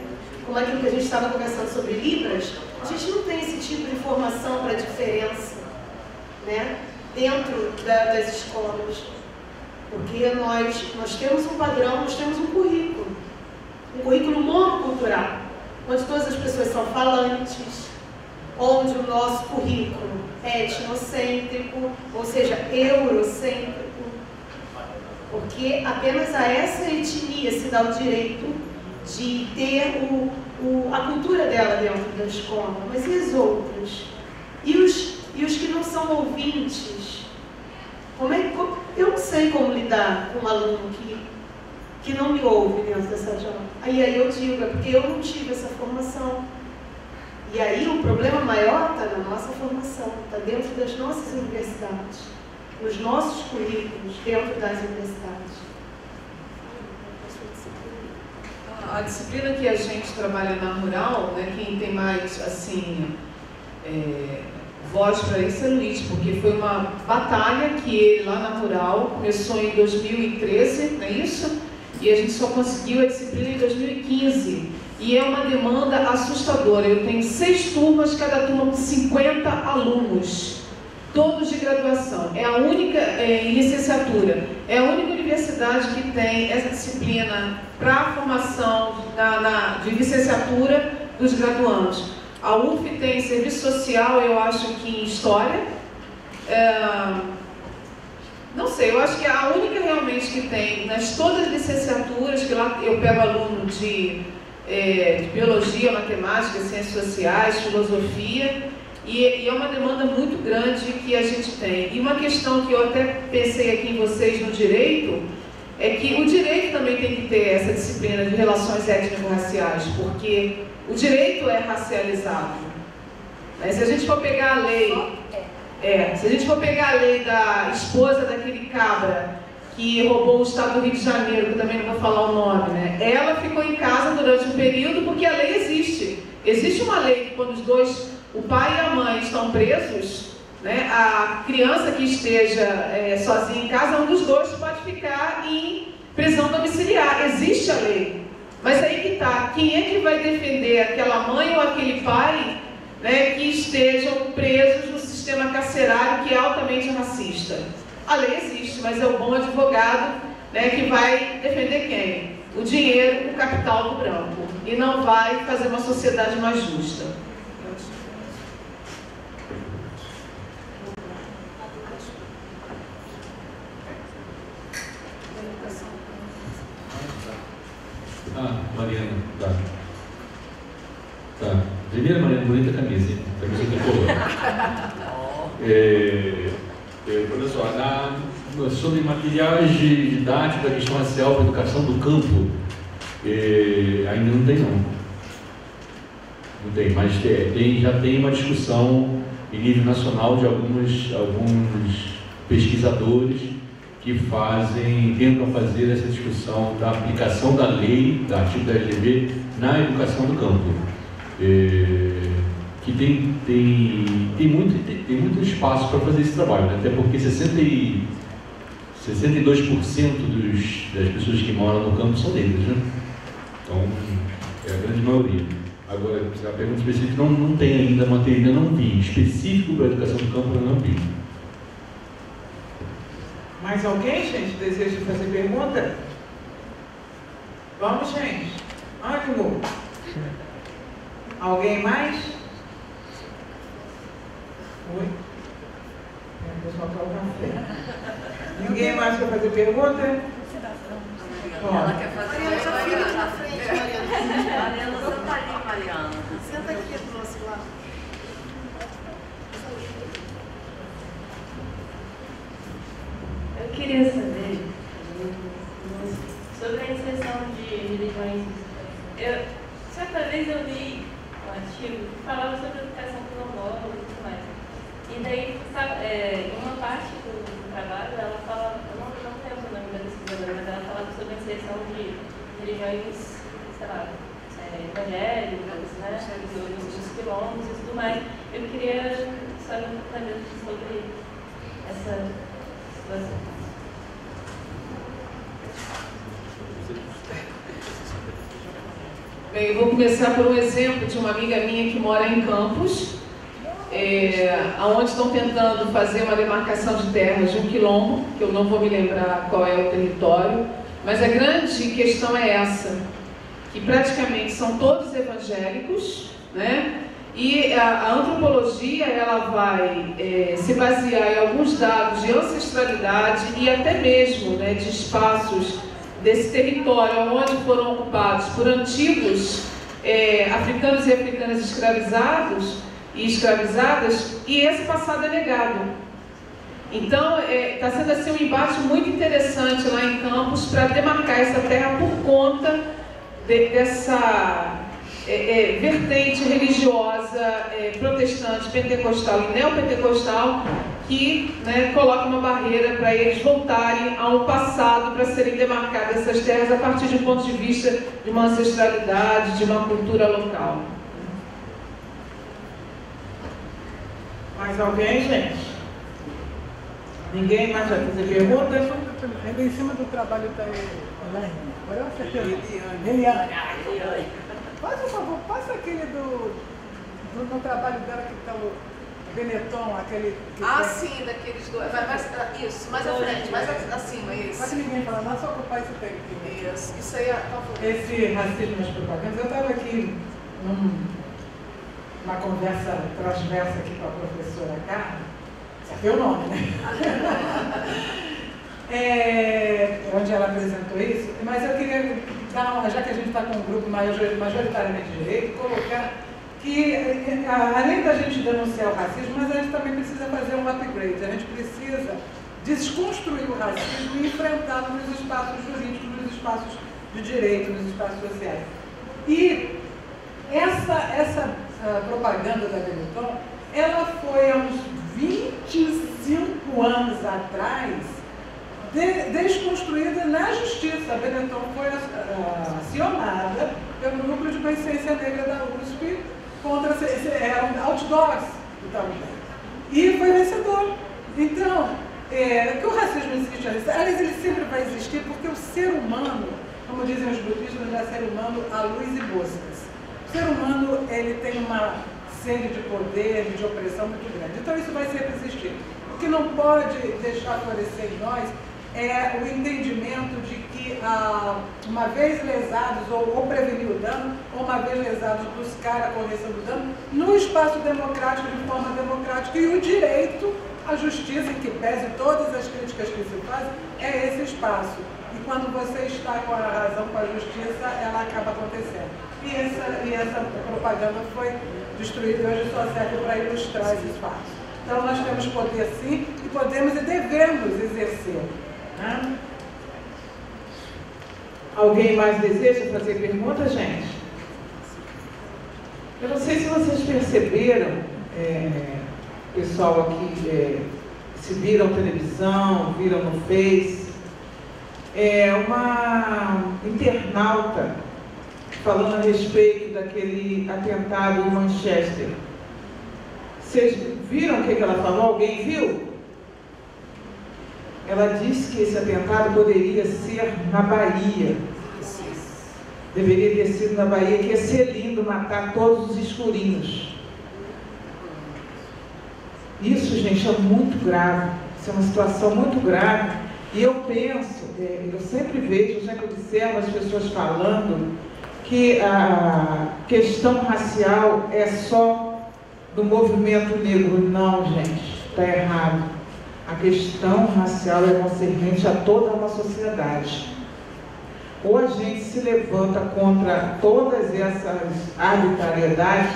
Como aquilo que a gente estava conversando sobre Libras, a gente não tem esse tipo de formação para a diferença, né, dentro das escolas. Porque nós temos um padrão, nós temos um currículo monocultural, onde todas as pessoas são falantes, onde o nosso currículo é etnocêntrico, ou seja, eurocêntrico, porque apenas a essa etnia se dá o direito de ter a cultura dela dentro da escola. Mas e as outras? E os que não são ouvintes? Eu não sei como lidar com um aluno que não me ouve dentro dessa aula. Aí eu digo, é porque eu não tive essa formação. E aí o problema maior está na nossa formação, está dentro das nossas universidades, nos nossos currículos dentro das universidades. A disciplina que a gente trabalha na Rural, né, quem tem mais, assim, voz para isso é Luiz, porque foi uma batalha que ele lá na Rural começou em 2013, não é isso? E a gente só conseguiu a disciplina em 2015. E é uma demanda assustadora. Eu tenho 6 turmas, cada turma com 50 alunos, todos de graduação. É a única, em licenciatura, é a única universidade que tem essa disciplina para a formação de licenciatura dos graduandos. A UF tem serviço social, eu acho que em história. Não sei, eu acho que é a única realmente que tem, nas todas as licenciaturas, que lá eu pego aluno de de biologia, matemática, ciências sociais, filosofia, e é uma demanda muito grande que a gente tem. E uma questão que eu até pensei aqui em vocês no direito, é que o direito também tem que ter essa disciplina de relações étnico-raciais, porque o direito é racializado. Mas se a gente for pegar a lei, se a gente for pegar a lei da esposa daquele cabra que roubou o estado do Rio de Janeiro, que eu também não vou falar o nome, né? Ela ficou em casa durante um período porque a lei existe. Existe uma lei que quando os dois, o pai e a mãe, estão presos, né, a criança que esteja sozinha em casa, um dos dois pode ficar em prisão domiciliar. Existe a lei. Mas aí que está, quem é que vai defender aquela mãe ou aquele pai, né, que estejam presos no sistema carcerário que é altamente racista? A lei existe, mas é o bom advogado, né, que vai defender quem? O dinheiro, o capital do branco. E não vai fazer uma sociedade mais justa. Mariana, tá. Primeiro, Mariana, bonita camisa, hein? Camisa de cor. Olha só, sobre materiais didáticos da questão racial para a educação do campo, ainda não tem não. Não tem, mas já tem uma discussão em nível nacional de alguns pesquisadores que tentam fazer essa discussão da aplicação da lei, do artigo da LDB, na educação do campo. Que tem muito espaço para fazer esse trabalho, né? Até porque 62% das pessoas que moram no campo são negras, né? Então, é a grande maioria. Agora, a pergunta específica não tem ainda matéria, ainda não vi. Específico para a educação do campo, eu não vi. Mais alguém, gente, deseja fazer pergunta? Vamos, gente. Ânimo. Alguém mais? Oi? O pessoal está o café. Ninguém mais quer fazer pergunta? Ela quer fazer pergunta. Mariana, fica aqui na frente, Mariana. Mariana, senta ali, Mariana. Senta aqui do nosso lado. Eu queria saber sobre a inserção de religiões. Certa vez eu li um artigo que falava sobre a educação quilombola e tudo mais. E daí, em uma parte do trabalho, ela fala, eu não lembro o nome da pesquisadora, mas ela falava sobre a inserção de religiões, sei lá, evangélicas, né, dos quilombos e tudo mais. Eu queria saber um pouco sobre essa situação. Bem, eu vou começar por um exemplo de uma amiga minha que mora em Campos, onde estão tentando fazer uma demarcação de terras de um quilombo, que eu não vou me lembrar qual é o território, mas a grande questão é essa, que praticamente são todos evangélicos, né? E a antropologia, ela vai se basear em alguns dados de ancestralidade e até mesmo, né, de espaços desse território onde foram ocupados por antigos africanos e africanas escravizados e escravizadas, e esse passado é negado. Então, está sendo assim um embate muito interessante lá em Campos para demarcar essa terra por conta dessa vertente religiosa protestante, pentecostal e neopentecostal que, né, coloca uma barreira para eles voltarem a um passado para serem demarcadas essas terras a partir de um ponto de vista de uma ancestralidade, de uma cultura local. Mais alguém, gente? Ninguém mais vai fazer pergunta? É em cima do trabalho da Elaine. Agora eu acertei. Eliane. Faz um favor, passa aquele no trabalho dela que está o Benetton, aquele... Sim, daqueles dois. Isso, mais à frente, mais acima, isso. Mas ninguém fala nada, só ocupar esse tempo. Isso aí é... Esse racismo nas propagandas, eu estava aqui numa conversa transversa aqui com a professora Carla, sabe o nome, né? Onde ela apresentou isso, mas eu queria já que a gente está com um grupo majoritariamente de direito, colocar que, além da gente denunciar o racismo, mas a gente também precisa fazer um upgrade. A gente precisa desconstruir o racismo e enfrentá-lo nos espaços jurídicos, nos espaços de direito, nos espaços sociais. E essa propaganda da Benetton, ela foi há uns 25 anos atrás desconstruída na justiça. A Benetton foi acionada pelo Núcleo de Consciência Negra da USP contra eram outdoors do Taliban. E foi vencedor. Então, que o racismo existe, aliás, ele sempre vai existir porque o ser humano, como dizem os budistas, é ser humano à luz e moscas. O ser humano, ele tem uma sede de poder, de opressão muito grande. Então isso vai sempre existir. O que não pode deixar florescer em nós é o entendimento de que, uma vez lesados, ou prevenir o dano, ou uma vez lesados, buscar a correção do dano, no espaço democrático, de forma democrática, e o direito, a justiça, em que pese todas as críticas que se fazem, é esse espaço. E quando você está com a razão, com a justiça, ela acaba acontecendo. E essa propaganda foi destruída e hoje só serve para ilustrar esses fatos. Então nós temos poder sim, e podemos e devemos exercer. Né? Alguém mais deseja fazer pergunta, gente? Eu não sei se vocês perceberam, pessoal aqui, se viram televisão, viram no Face, uma internauta falando a respeito daquele atentado em Manchester. Vocês viram o que ela falou? Alguém viu? Ela disse que esse atentado poderia ser na Bahia. Deveria ter sido na Bahia, que ia ser lindo matar todos os escurinhos. Isso, gente, é muito grave. Isso é uma situação muito grave. E eu penso, eu sempre vejo, eu sempre observo as pessoas falando que a questão racial é só do movimento negro. Não, gente, está errado. A questão racial é concernente a toda uma sociedade. Ou a gente se levanta contra todas essas arbitrariedades,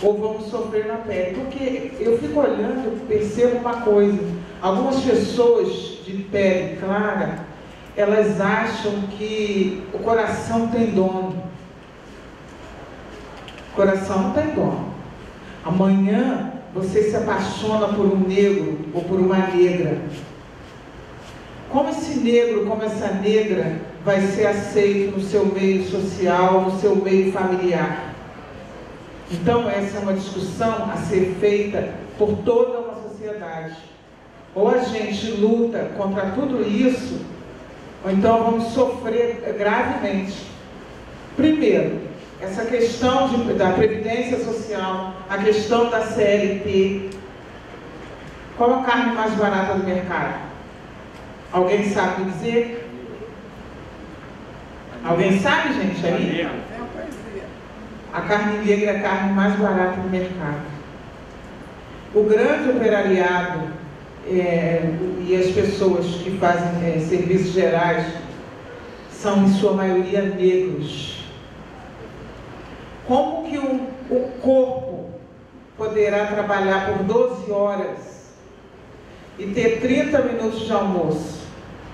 ou vamos sofrer na pele. Porque eu fico olhando e percebo uma coisa. Algumas pessoas de pele clara, elas acham que o coração tem dono. O coração não tem dono. Amanhã você se apaixona por um negro ou por uma negra. Como esse negro, como essa negra vai ser aceito no seu meio social, no seu meio familiar? Então essa é uma discussão a ser feita por toda uma sociedade. Ou a gente luta contra tudo isso, ou então vamos sofrer gravemente. Primeiro, essa questão da Previdência Social, a questão da CLT. Qual a carne mais barata do mercado? Alguém sabe me dizer? Alguém sabe, gente, aí? A carne negra é a carne mais barata do mercado. O grande operariado e as pessoas que fazem serviços gerais são, em sua maioria, negros. Como que o corpo poderá trabalhar por 12 horas e ter 30 minutos de almoço?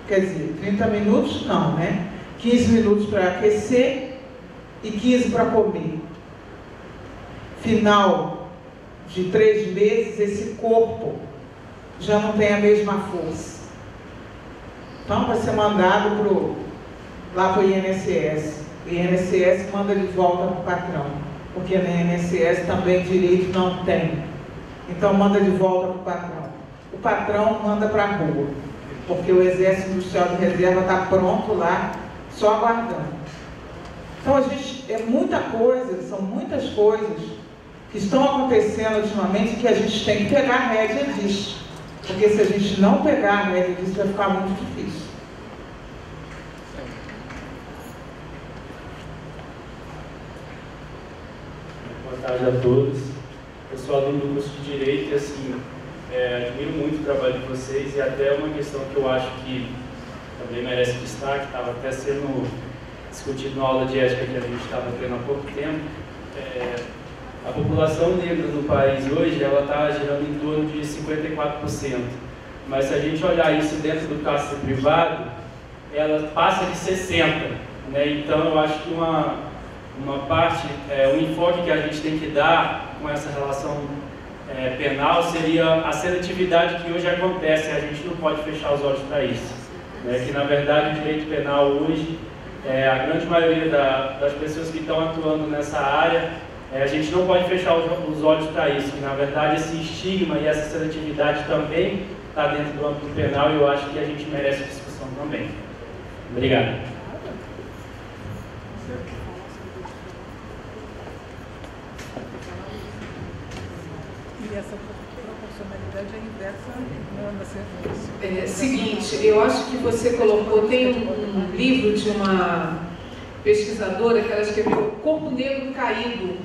Quer dizer, 30 minutos não, né? 15 minutos para aquecer e 15 para comer. Final de 3 meses, esse corpo já não tem a mesma força. Então vai ser mandado lá para o INSS. O INSS manda de volta para o patrão, porque no INSS também direito não tem. Então manda de volta para o patrão. O patrão manda para a rua, porque o Exército Industrial de Reserva está pronto lá, só aguardando. Então a gente, muita coisa, são muitas coisas que estão acontecendo ultimamente que a gente tem que pegar a rédea disso. Porque se a gente não pegar a rédea disso, vai ficar muito difícil. Boa tarde a todos. Pessoal do curso de Direito, assim, admiro muito o trabalho de vocês e até uma questão que eu acho que também merece destaque, estava até sendo discutido na aula de ética que a gente estava tendo há pouco tempo, a população negra no país hoje ela está girando em torno de 54%. Mas se a gente olhar isso dentro do cárcere privado, ela passa de 60%. Né? Então eu acho que uma parte, um enfoque que a gente tem que dar com essa relação penal seria a seletividade que hoje acontece. A gente não pode fechar os olhos para isso. Né? Que na verdade o direito penal hoje, a grande maioria das pessoas que estão atuando nessa área, a gente não pode fechar os olhos para isso. Que na verdade esse estigma e essa seletividade também está dentro do âmbito penal e eu acho que a gente merece discussão também. Obrigado. E essa proporcionalidade é inversa na seguinte, eu acho que você colocou, tem um livro de uma pesquisadora que ela escreveu Corpo Negro Caído,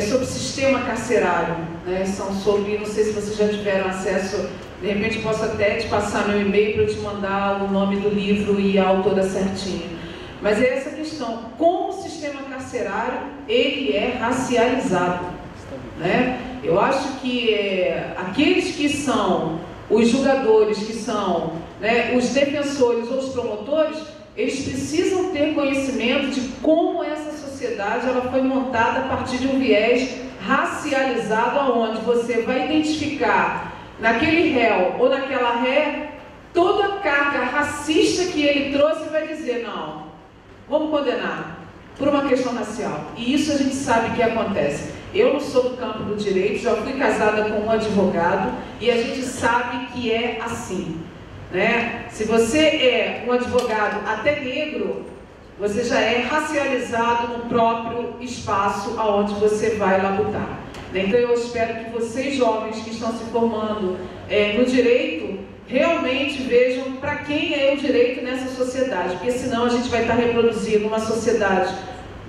sobre o sistema carcerário, né? São sobre, não sei se vocês já tiveram acesso, de repente eu posso até te passar meu e-mail para eu te mandar o nome do livro e a autora certinha. Mas é essa questão, como o sistema carcerário, ele é racializado, né? Eu acho que aqueles que são os julgadores, que são, né, os defensores ou os promotores, eles precisam ter conhecimento de como essa sociedade ela foi montada a partir de um viés racializado, aonde você vai identificar naquele réu ou naquela ré toda a carga racista que ele trouxe e vai dizer, não, vamos condenar por uma questão racial. E isso a gente sabe que acontece. Eu não sou do campo do direito, já fui casada com um advogado e a gente sabe que é assim, né? Se você é um advogado até negro, você já é racializado no próprio espaço aonde você vai labutar. Então eu espero que vocês jovens que estão se formando no direito realmente vejam para quem é o direito nessa sociedade, porque senão a gente vai estar reproduzindo uma sociedade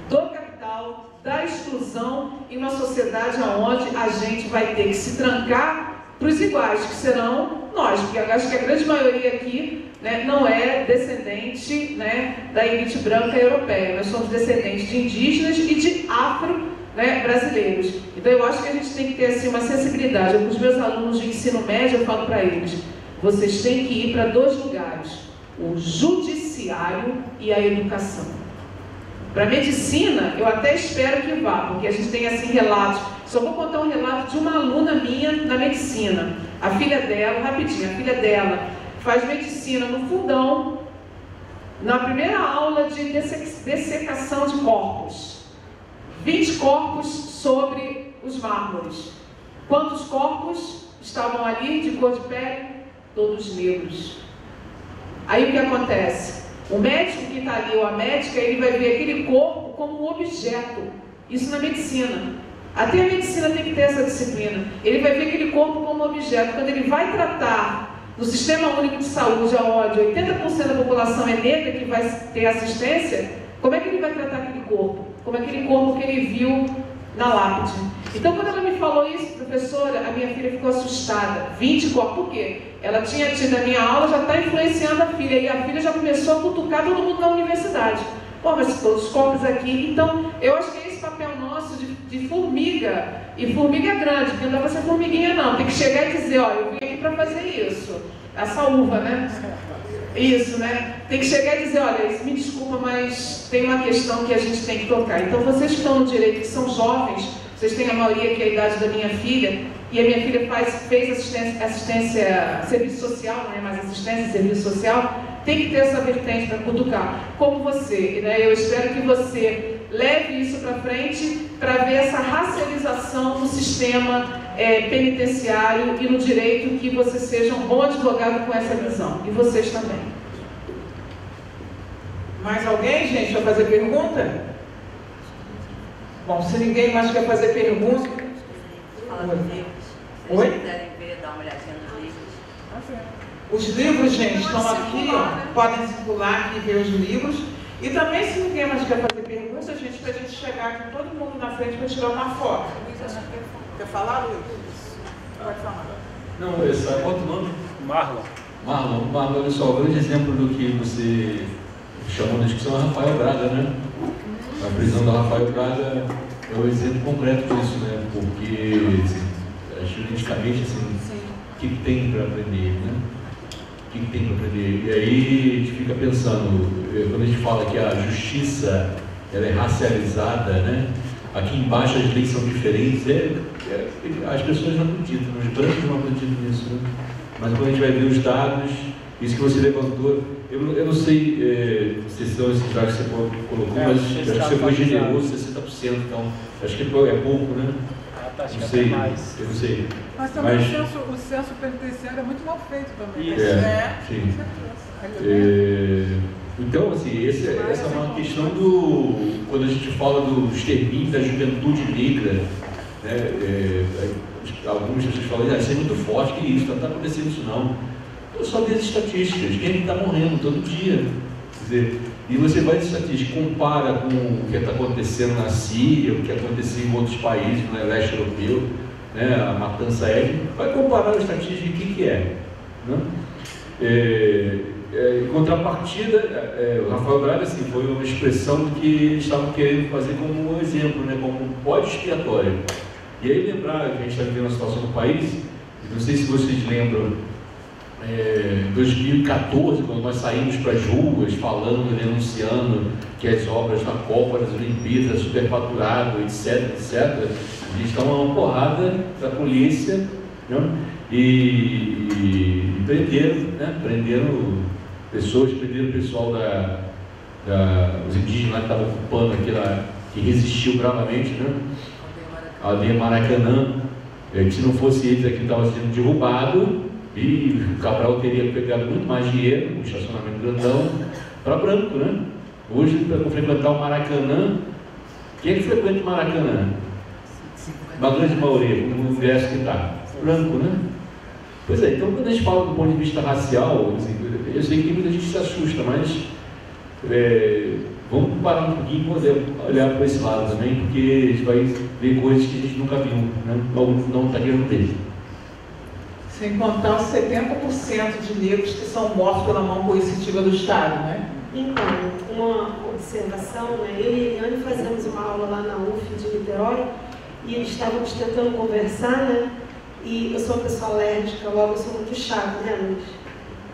do capital, da exclusão, e uma sociedade onde a gente vai ter que se trancar para os iguais, que serão nós, porque eu acho que a grande maioria aqui, né, não é descendente, né, da elite branca europeia. Nós somos descendentes de indígenas e de afro, né, brasileiros. Então eu acho que a gente tem que ter assim, uma sensibilidade. Com os meus alunos de ensino médio eu falo para eles, vocês têm que ir para dois lugares, o judiciário e a educação. Para a medicina, eu até espero que vá, porque a gente tem assim relatos. Só vou contar um relato de uma aluna minha na medicina. A filha dela, rapidinho, a filha dela faz medicina no fundão, na primeira aula de dessecação de corpos. 20 corpos sobre os mármores. Quantos corpos estavam ali de cor de pele? Todos negros. Aí o que acontece? O médico que está ali, ou a médica, ele vai ver aquele corpo como um objeto. Isso na medicina. Até a medicina tem que ter essa disciplina. Ele vai ver aquele corpo como objeto. Quando ele vai tratar no Sistema Único de Saúde, onde 80% da população é negra que vai ter assistência, como é que ele vai tratar aquele corpo? Como aquele corpo que ele viu na lápide. Então, quando ela me falou isso, professora, a minha filha ficou assustada. 20 corpos. Por quê? Ela tinha tido a minha aula, já está influenciando a filha. E a filha já começou a cutucar todo mundo na universidade. Pô, mas todos os corpos aqui. Então, eu acho que é esse papel nosso de formiga. E formiga grande, porque não dá para ser formiguinha, não. Tem que chegar e dizer, ó, eu vim aqui para fazer isso. Essa uva, né? Isso, né? Tem que chegar e dizer, olha, me desculpa, mas tem uma questão que a gente tem que tocar. Então, vocês que estão no direito, que são jovens, vocês têm a maioria que é a idade da minha filha, e a minha filha fez assistência, serviço social, não é mais assistência, serviço social, tem que ter essa vertente para cutucar. Como você, né? Eu espero que você leve isso para frente para ver essa racialização no sistema penitenciário e no direito, que você seja um bom advogado com essa visão. E vocês também. Mais alguém, gente, para fazer pergunta? Bom, se ninguém mais quer fazer pergunta... Fala dos livros. Se vocês quiserem ver, dar uma olhadinha nos livros. Os livros, gente, estão aqui, ó, podem circular aqui e ver os livros. E também, se ninguém mais quer fazer pergunta, gente, para a gente chegar aqui todo mundo na frente para tirar uma foto. Quer falar, Luiz? Pode falar. Não, esse é quanto nome? Marlon. Marlon, olha só, o grande exemplo do que você chamou na discussão é Rafael Braga, né? A prisão da Rafael Braga é um exemplo concreto disso, né? Porque juridicamente, assim, o que tem para aprender, né? O que tem para aprender? E aí a gente fica pensando, quando a gente fala que a justiça ela é racializada, né? Aqui embaixo as leis são diferentes, as pessoas não acreditam, os brancos não acreditam nisso, né? Mas quando a gente vai ver os dados, isso que você levantou, eu não sei se são esses dados que você colocou, mas acho que você foi generoso, 60%, então acho que é pouco, né? Não sei, eu não sei. Mas também o censo penitenciário é muito mal feito também. Sim. Então, assim, essa é uma questão quando a gente fala do extermínio da juventude negra, né? Algumas pessoas falam, isso é muito forte, que isso, não está acontecendo isso não. Eu só vi as estatísticas, quem está morrendo todo dia. Quer dizer, e você vai de estatística, compara com o que está acontecendo na Síria, o que aconteceu em outros países, no leste europeu, né, a matança étnica, vai comparar a estatística de o que é. Né? Em contrapartida, o Rafael Braga assim, foi uma expressão do que eles estavam querendo fazer como um exemplo, né, como um bode expiatório. E aí lembrar que a gente está vivendo a situação do país, não sei se vocês lembram, em 2014, quando nós saímos para as ruas falando, denunciando que as obras da Copa, das Olimpíadas, superfaturado, etc, eles estão uma porrada da polícia, né? e prenderam pessoas, prenderam o pessoal os indígenas lá que estavam ocupando aquilo, que resistiu bravamente, né? A aldeia Maracanã, que se não fosse eles aqui estava sendo derrubado, e o Cabral teria pegado muito mais dinheiro, um estacionamento grandão, para branco, né? Hoje, para frequentar o Maracanã, quem é que frequenta o Maracanã? Uma grande maioria, como o ingresso que está. Branco, né? Pois é, então quando a gente fala do ponto de vista racial, assim, eu sei que muita gente se assusta, mas vamos parar um pouquinho e poder olhar para esse lado também, porque a gente vai ver coisas que a gente nunca viu, né? Não está querendo ver. Sem contar os 70% de negros que são mortos pela mão coercitiva do Estado, né? Então, uma observação, né? Eu e a Eliane fazemos uma aula lá na UF de Niterói e estávamos tentando conversar, né? E eu sou uma pessoa alérgica, logo eu sou muito chata, né, Luiz?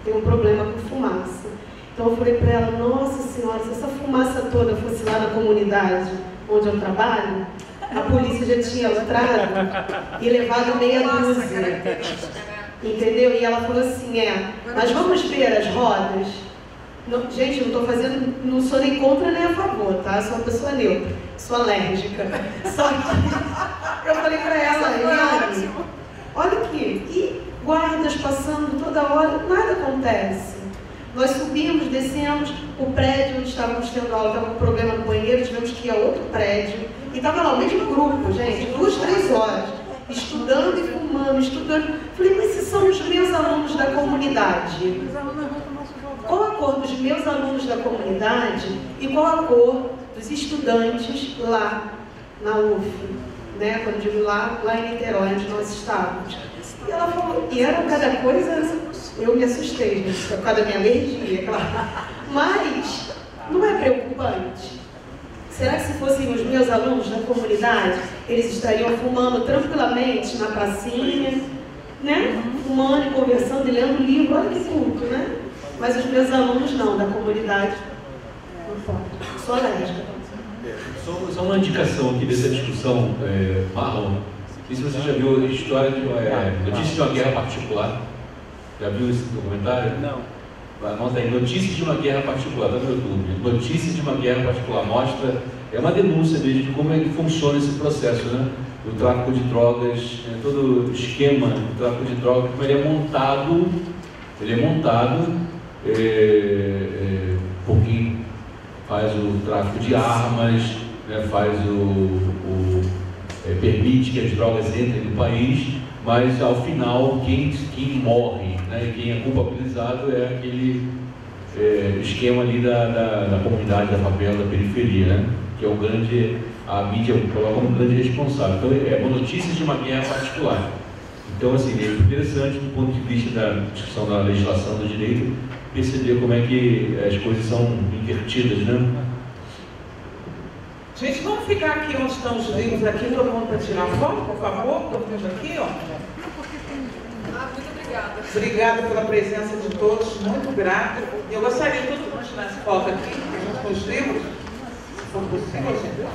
Tenho um problema com fumaça. Então eu falei para ela, nossa senhora, se essa fumaça toda fosse lá na comunidade onde eu trabalho, a polícia já tinha entrado e levado meia dúzia. Entendeu? E ela falou assim, mas vamos ver as rodas? Não, gente, não estou fazendo, não sou nem contra nem a favor, tá? Sou uma pessoa neutra, sou alérgica. Só que eu falei para ela, Eliane, olha aqui, e guardas passando toda hora, nada acontece. Nós subimos, descemos, o prédio onde estávamos tendo aula, estava com problema no banheiro, tivemos que ir a outro prédio, e estava lá o mesmo grupo, gente, 2, 3 horas, estudando e fumando, estudando. Falei, mas esses são os meus alunos da comunidade. Qual a cor dos meus alunos da comunidade e qual a cor dos estudantes lá na UF, né? Quando eu digo lá em Niterói, onde nós estávamos. E ela falou, e era cada coisa, eu me assustei, gente, por causa da minha alergia, claro. Mas não é preocupante. Será que se fossem os meus alunos da comunidade, eles estariam fumando tranquilamente na pracinha, né? Fumando e conversando e lendo livro, olha que culto, né? Mas os meus alunos não, da comunidade, não pode. Sou alérgica. Só uma indicação aqui dessa discussão, Marlon. Não sei se você já viu a história de Notícias de uma Guerra Particular. Já viu esse documentário? Não. Anota aí, Notícias de uma Guerra Particular, está no YouTube. Notícias de uma Guerra Particular. Mostra, é uma denúncia mesmo de como é que funciona esse processo, né? O tráfico de drogas, todo o esquema do tráfico de drogas, como ele é montado por quem faz o tráfico de armas, né, permite que as drogas entrem no país, mas ao final quem morre, né, quem é culpabilizado é aquele esquema ali da comunidade, da favela, da periferia, né, que é a mídia coloca como grande responsável. Então é uma notícia de uma guerra particular. Então, assim, é interessante do ponto de vista da discussão da legislação do direito perceber como é que as coisas são invertidas, né? Gente, vamos ficar aqui onde estão os livros aqui, todo mundo para tirar foto, por favor? Todo mundo aqui, ó. Muito obrigada. Obrigada pela presença de todos, muito grata. Eu gostaria que todo mundo tirasse foto aqui, junto com os livros. Se for possível, gente.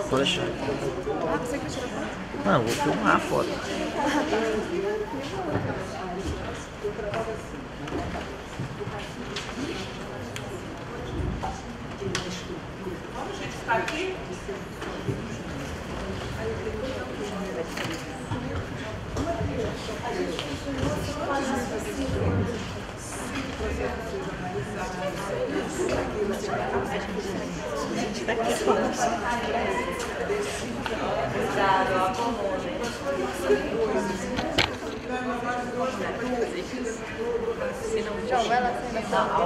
Poxa. Não, vou filmar a foto. Vamos, gente, ficar aqui?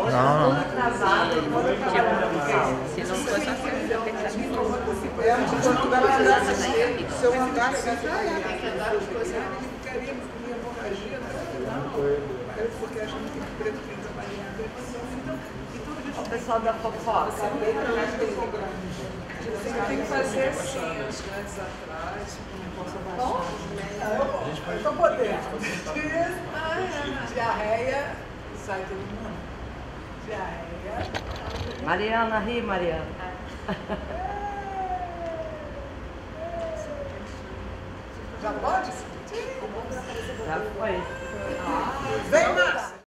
Não. Se não fosse assim, eu tenho que estar Se eu mandasse, já era. Porque achando que preto tem trabalhado. O pessoal da fofoca. Você tem que fazer assim, os grandes atrás. Bom, eu estou podendo. Diarreia, sai todo mundo. Diarreia. Mariana, ri, Mariana. Já pode? Já foi.